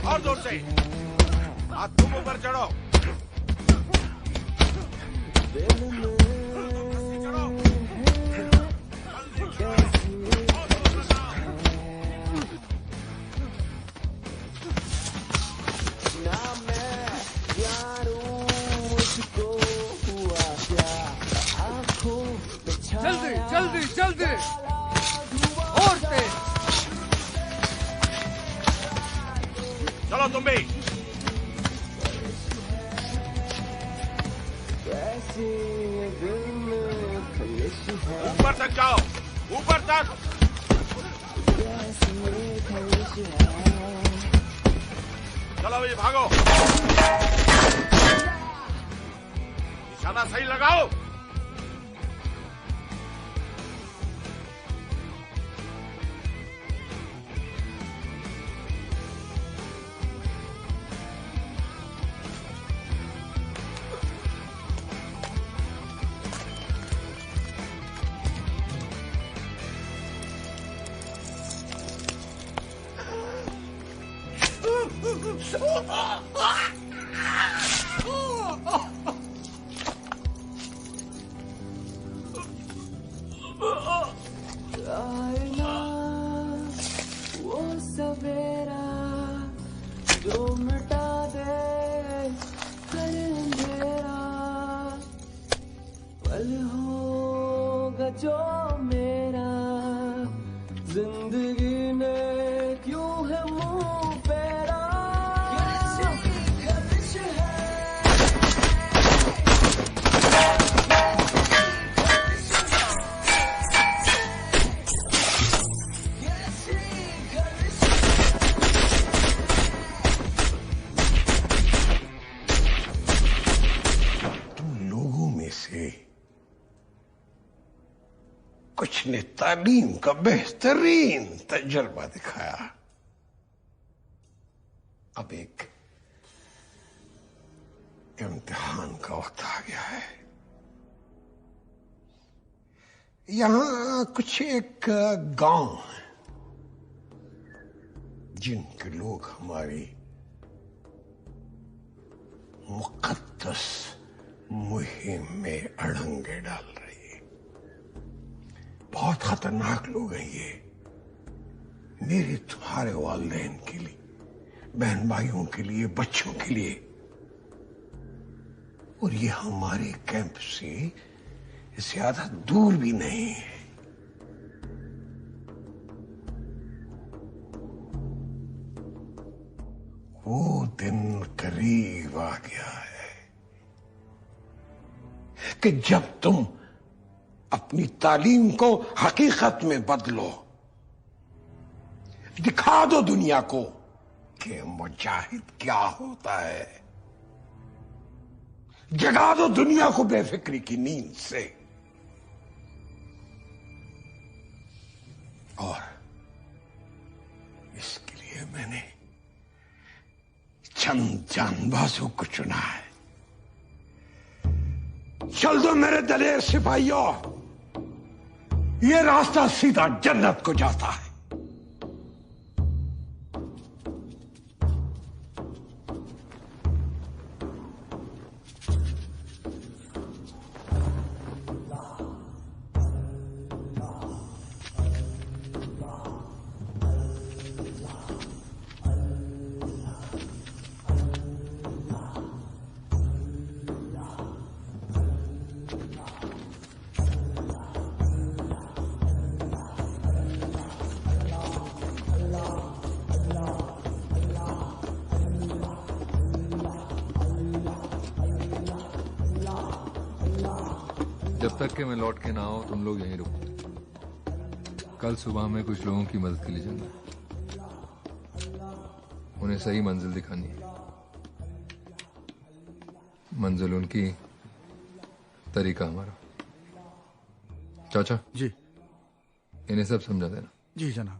और जोर से, हाथ तुम ऊपर चढ़ो, जल्दी जल्दी जल्दी, और तेज। चलो तुम भी, ऊपर तक जाओ, ऊपर तक। चलो भाई भागो, निशाना सही लगाओ। आईना वो सवेरा जो मिटा दे कर अंधेरा, पल होगा जो मेरा जिंदगी ने क्यों है मुंह फेरा। कुछ ने तालीम का बेहतरीन तजर्बा दिखाया। अब एक इम्तिहान का वक्त आ गया है। यहां कुछ एक गांव है, जिनके लोग हमारी मुकद्दस मुहिम में अड़ंगे डाल रहे हैं। बहुत खतरनाक लोग हैं ये, मेरे तुम्हारे वालिदैन के लिए, बहन भाइयों के लिए, बच्चों के लिए। और ये हमारे कैंप से ज्यादा दूर भी नहीं है। वो दिन करीब आ गया है कि जब तुम अपनी तालीम को हकीकत में बदलो, दिखा दो दुनिया को कि मुजाहिद क्या होता है, जगा दो दुनिया को बेफिक्री की नींद से। और इसके लिए मैंने चंद जानबाजों को चुना है। चल दो मेरे दलेर सिपाहियों, ये रास्ता सीधा जन्नत को जाता है। जब तक कि मैं लौट के ना आऊं तुम लोग यहीं रुको। कल सुबह में कुछ लोगों की मदद के लिए जाना है, उन्हें सही मंजिल दिखानी है। मंजिल उनकी, तरीका हमारा। चाचा जी, इन्हें सब समझा देना। जी जनाब।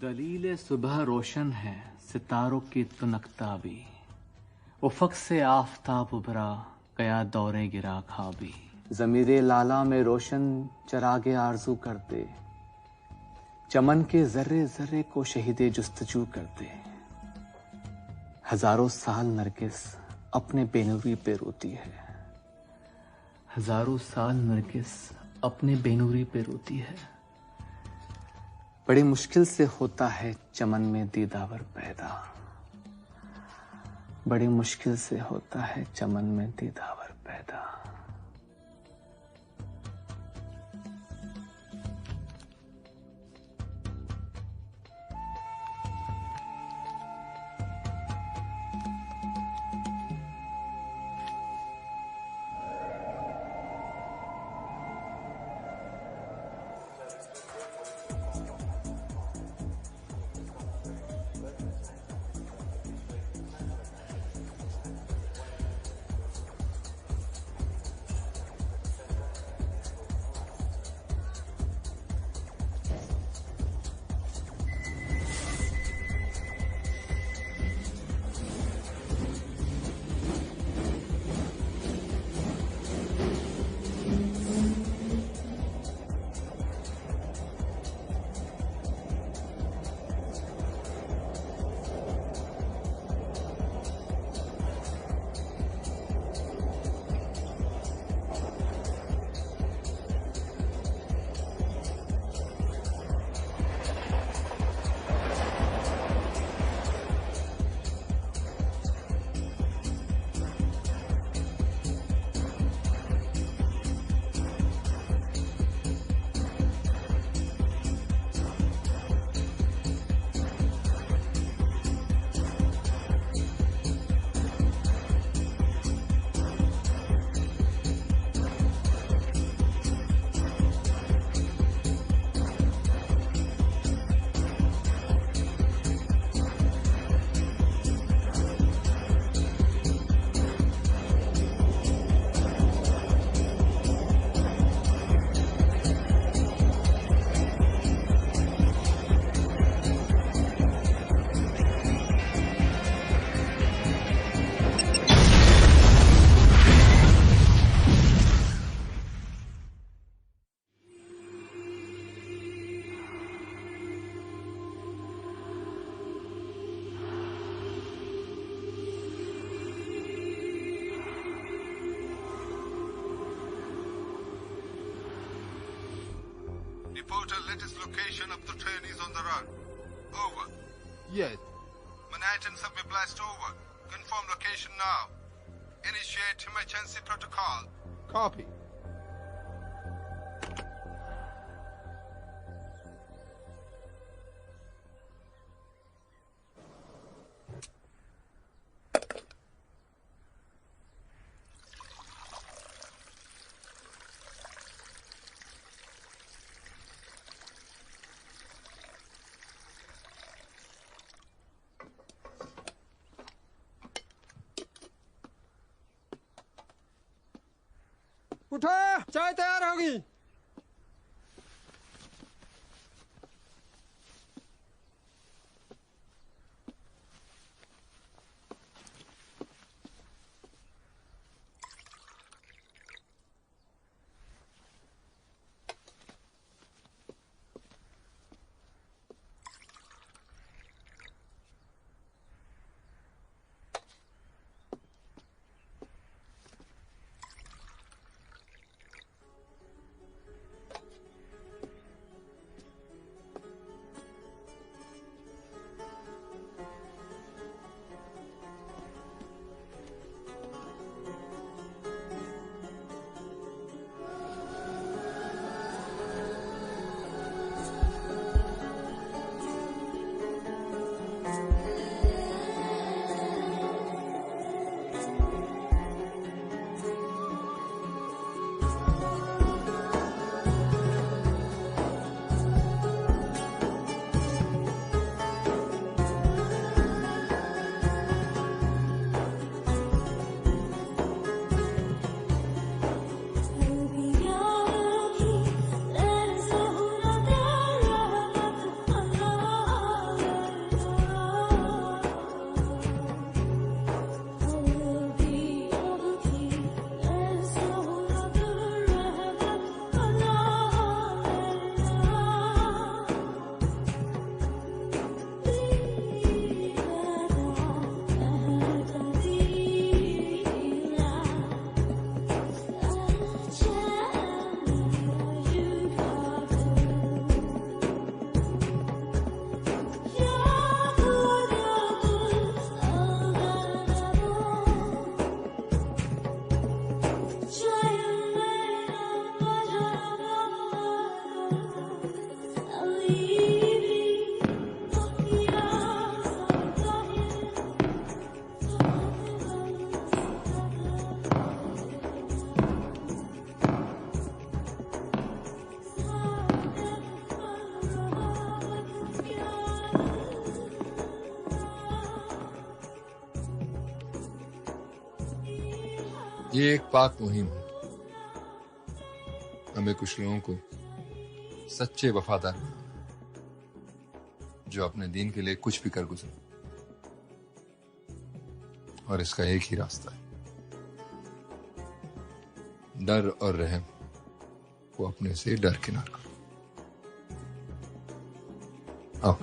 दलील सुबह रोशन है, सितारों की तुनकता भी। उफक से आफताब उभरा, गया दौरे गिरा खाबी। ज़मीरे लाला में रोशन चरागे आरजू करते, चमन के जर्रे जर्रे को शहीदे जुस्तजू करते। हजारों साल नरगिस अपने बेनूरी पे रोती है, हजारों साल नरगिस अपने बेनूरी पे रोती है। बड़ी मुश्किल से होता है चमन में दीदावर पैदा, बड़ी मुश्किल से होता है चमन में दीदावर पैदा। latest location of the train is on the run. Over. Yes. Manhattan subway blast over. Confirm location now. Initiate emergency protocol. Copy. उठो, चाय तैयार होगी। ये एक पाक मुहिम है। हमें कुछ लोगों को सच्चे वफादार बनाना, जो अपने दीन के लिए कुछ भी कर गुजरे। और इसका एक ही रास्ता है, डर और रहम को अपने से डर किनार करो। आओ।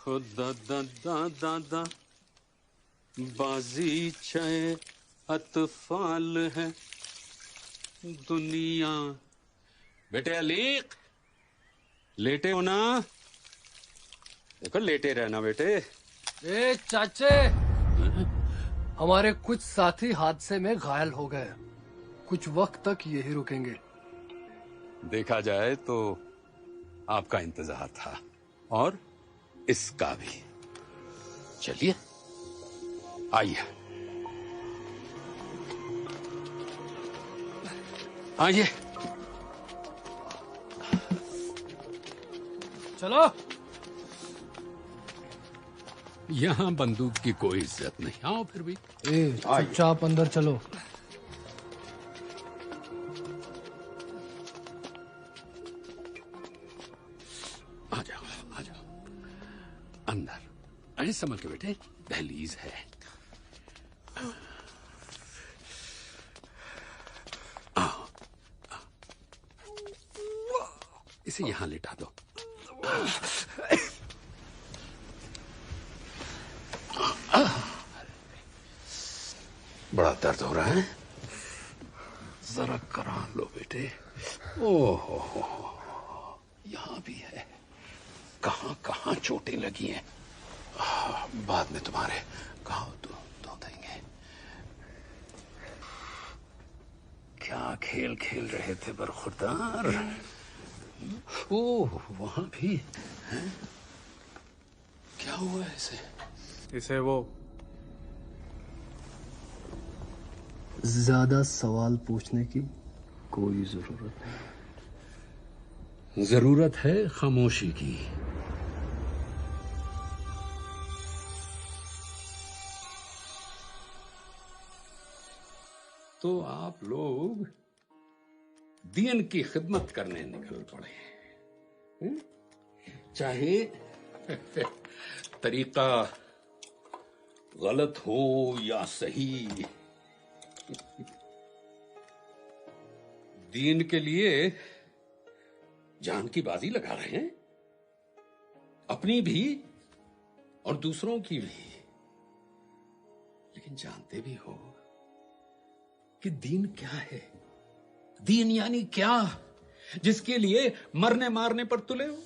खुदा दा दा दा दा बाजी चाहे अतफाल है दुनिया। बेटे अलीक, लेटे हो ना? देखो लेटे रहना बेटे। ए चाचे, हमारे कुछ साथी हादसे में घायल हो गए, कुछ वक्त तक यही रुकेंगे। देखा जाए तो आपका इंतजार था और इसका भी। चलिए आइए आइए। चलो। यहाँ बंदूक की कोई इज्जत नहीं। आओ फिर भी। चुपचाप अंदर चलो। आ जाओ आ जाओ अंदर। अरे संभल के बेटे, दहलीज है। आओ, इसे यहां लिटा दो। बड़ा दर्द हो रहा है? जरा करा लो बेटे। ओहो, यहां भी है। कहां कहां चोटें लगी हैं। बाद में तुम्हारे घाव धो देंगे। क्या खेल खेल रहे थे बरखुरदार। ओह, वहां भी है? क्या हुआ इसे? इसे वो ज्यादा सवाल पूछने की कोई जरूरत नहीं। जरूरत है खामोशी की। तो आप लोग दीन की खिदमत करने निकल पड़े हैं? चाहे तरीका गलत हो या सही, दीन के लिए जान की बाजी लगा रहे हैं, अपनी भी और दूसरों की भी। लेकिन जानते भी हो कि दीन क्या है? दीन यानी क्या जिसके लिए मरने मारने पर तुले हो।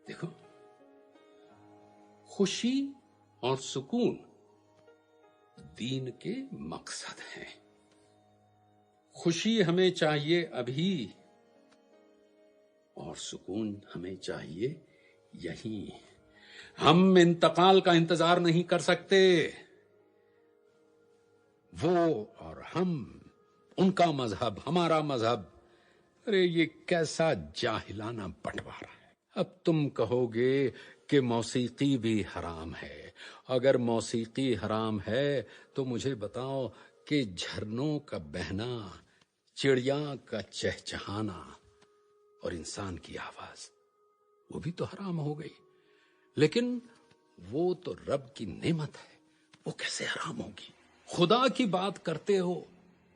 देखो, खुशी और सुकून दीन के मकसद हैं। खुशी हमें चाहिए अभी और सुकून हमें चाहिए यहीं। हम इंतकाल का इंतजार नहीं कर सकते। वो और हम, उनका मजहब हमारा मजहब। अरे ये कैसा जाहिलाना बंटवारा है। अब तुम कहोगे कि मौसीकी भी हराम है। अगर मौसीकी हराम है तो मुझे बताओ कि झरनों का बहना, चिड़िया का चहचहाना और इंसान की आवाज, वो भी तो हराम हो गई। लेकिन वो तो रब की नेमत है, वो कैसे हराम होगी? खुदा की बात करते हो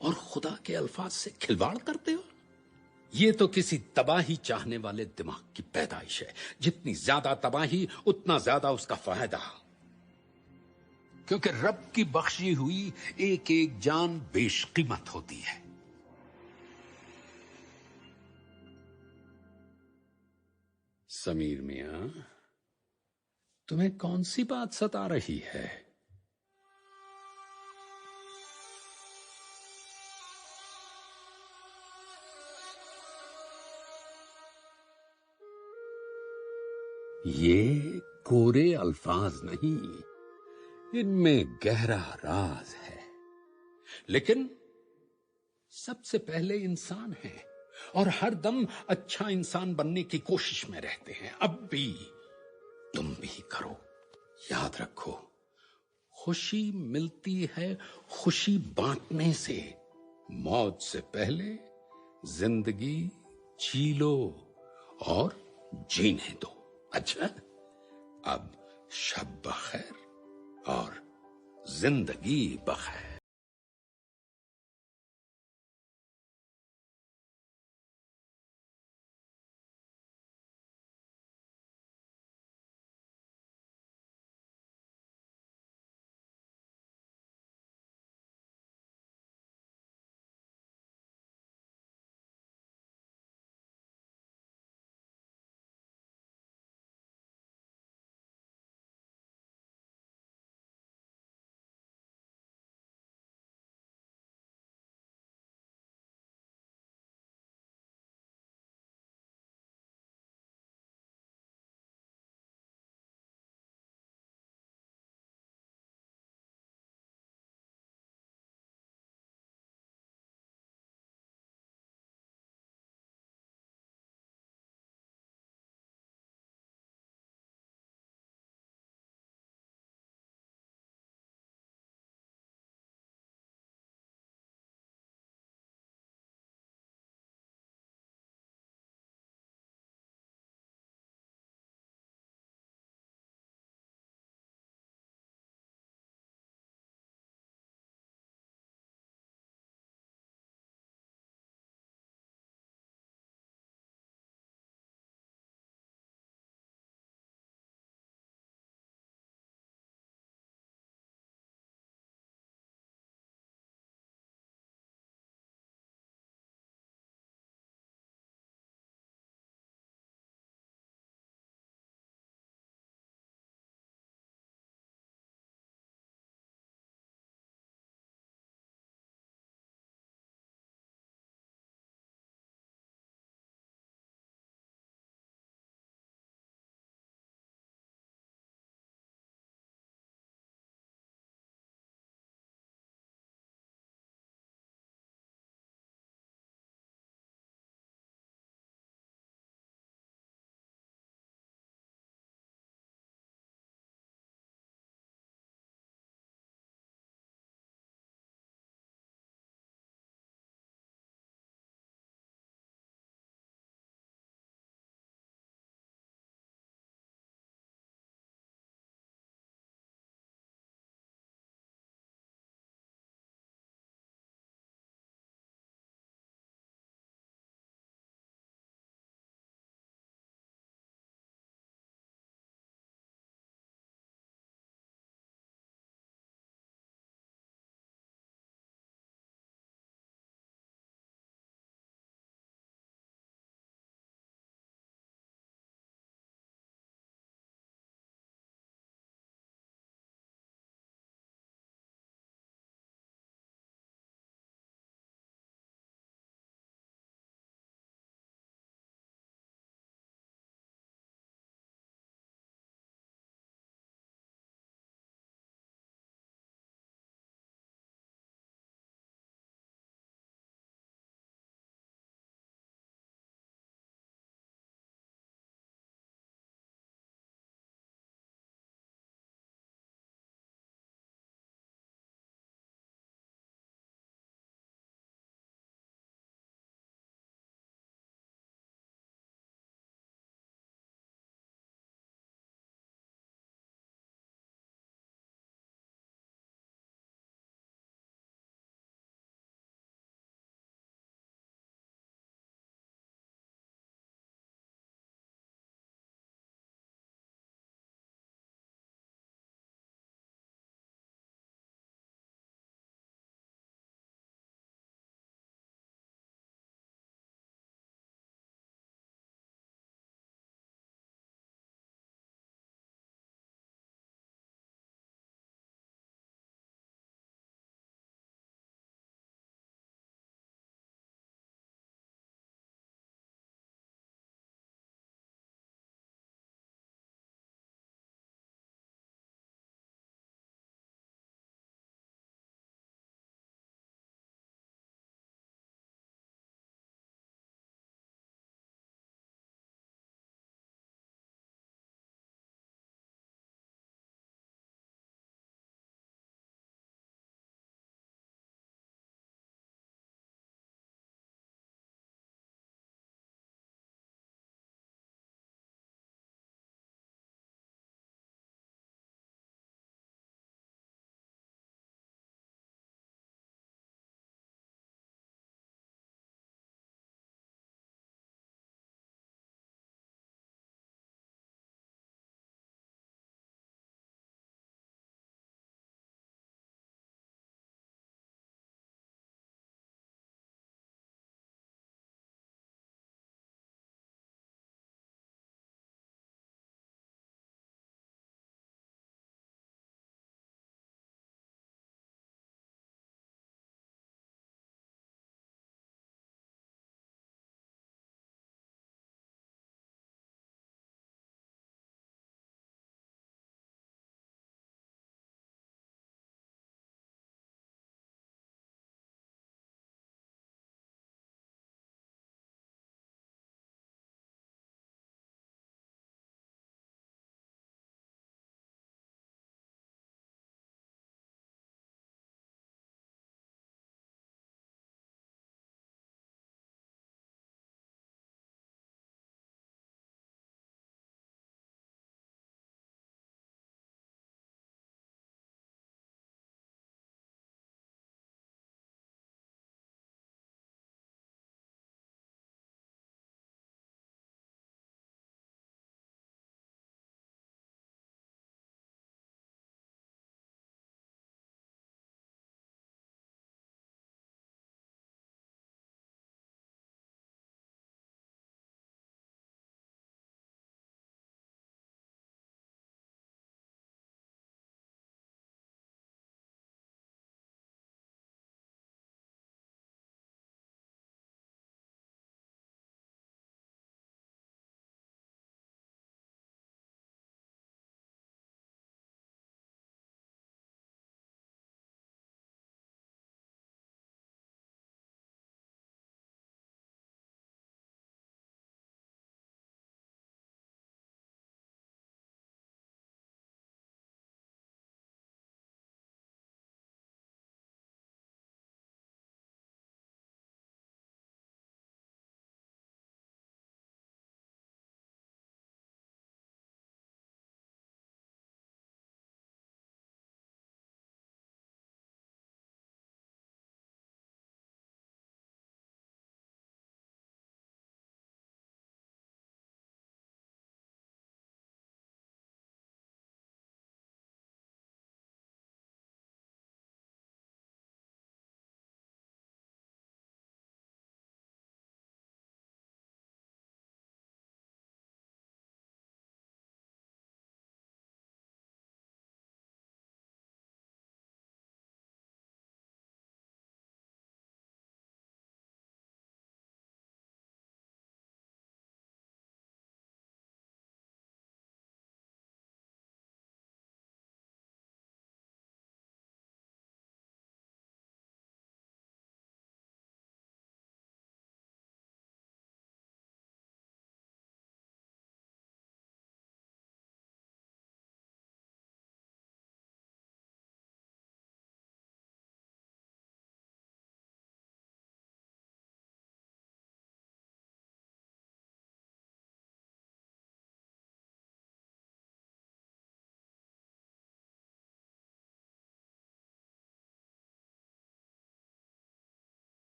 और खुदा के अल्फाज से खिलवाड़ करते हो। ये तो किसी तबाही चाहने वाले दिमाग की पैदाइश है। जितनी ज्यादा तबाही उतना ज्यादा उसका फायदा, क्योंकि रब की बख्शी हुई एक एक जान बेशकीमत होती है। समीर मियां, तुम्हें कौन सी बात सता रही है? ये कोरे अल्फाज नहीं, इनमें गहरा राज है। लेकिन सबसे पहले इंसान है और हर दम अच्छा इंसान बनने की कोशिश में रहते हैं। अब भी तुम भी करो। याद रखो, खुशी मिलती है खुशी बांटने से। मौत से पहले जिंदगी जी लो और जीने दो। अच्छा, अब शब बखैर और जिंदगी बखैर।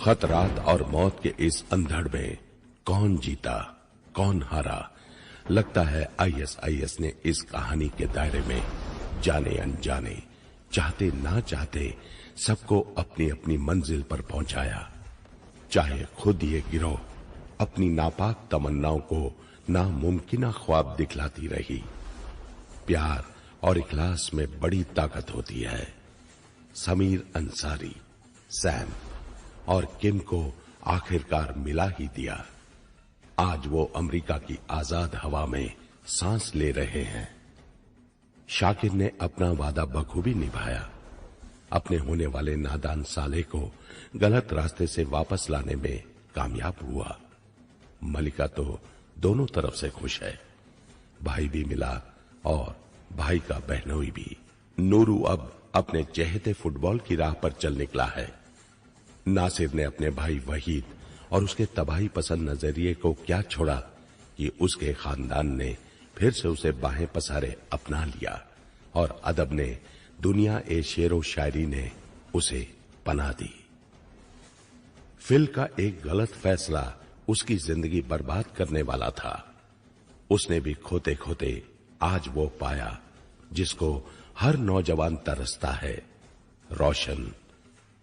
खतरात और मौत के इस अंधड़ में कौन जीता कौन हारा, लगता है आईएसआईएस ने इस कहानी के दायरे में जाने अनजाने, चाहते ना चाहते सबको अपनी अपनी मंजिल पर पहुंचाया। चाहे खुद ये गिरोह अपनी नापाक तमन्नाओं को नामुमकिन ख्वाब दिखलाती रही। प्यार और इखलास में बड़ी ताकत होती है। समीर अंसारी, सैम और किम को आखिरकार मिला ही दिया। आज वो अमेरिका की आजाद हवा में सांस ले रहे हैं। शाकिर ने अपना वादा बखूबी निभाया। अपने होने वाले नादान साले को गलत रास्ते से वापस लाने में कामयाब हुआ। मलिका तो दोनों तरफ से खुश है। भाई भी मिला और भाई का बहनोई भी। नूरू अब अपने चहेते फुटबॉल की राह पर चल निकला है। नासिर ने अपने भाई वहीद और उसके तबाही पसंद नजरिए को क्या छोड़ा कि उसके खानदान ने फिर से उसे बाहें पसारे अपना लिया और अदब ने दुनिया ए शेरो शायरी ने उसे पनाह दी। फिल का एक गलत फैसला उसकी जिंदगी बर्बाद करने वाला था। उसने भी खोते खोते आज वो पाया जिसको हर नौजवान तरसता है, रोशन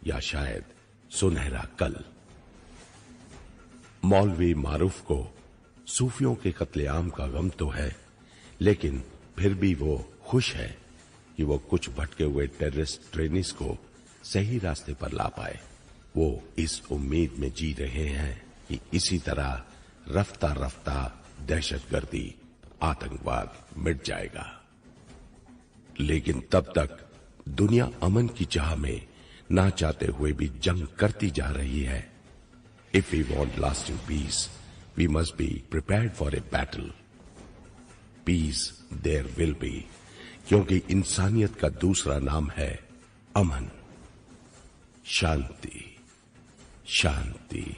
या शायद सुनहरा कल। मौलवी मारूफ को सूफियों के कत्लेआम का गम तो है, लेकिन फिर भी वो खुश है कि वो कुछ भटके हुए टेररिस्ट ट्रेनिस को सही रास्ते पर ला पाए। वो इस उम्मीद में जी रहे हैं कि इसी तरह रफ्ता रफ्ता दहशतगर्दी, आतंकवाद मिट जाएगा। लेकिन तब तक दुनिया अमन की चाह में ना चाहते हुए भी जंग करती जा रही है। If we want lasting peace, we must be prepared for a battle. Peace there will be, क्योंकि इंसानियत का दूसरा नाम है अमन, शांति, शांति।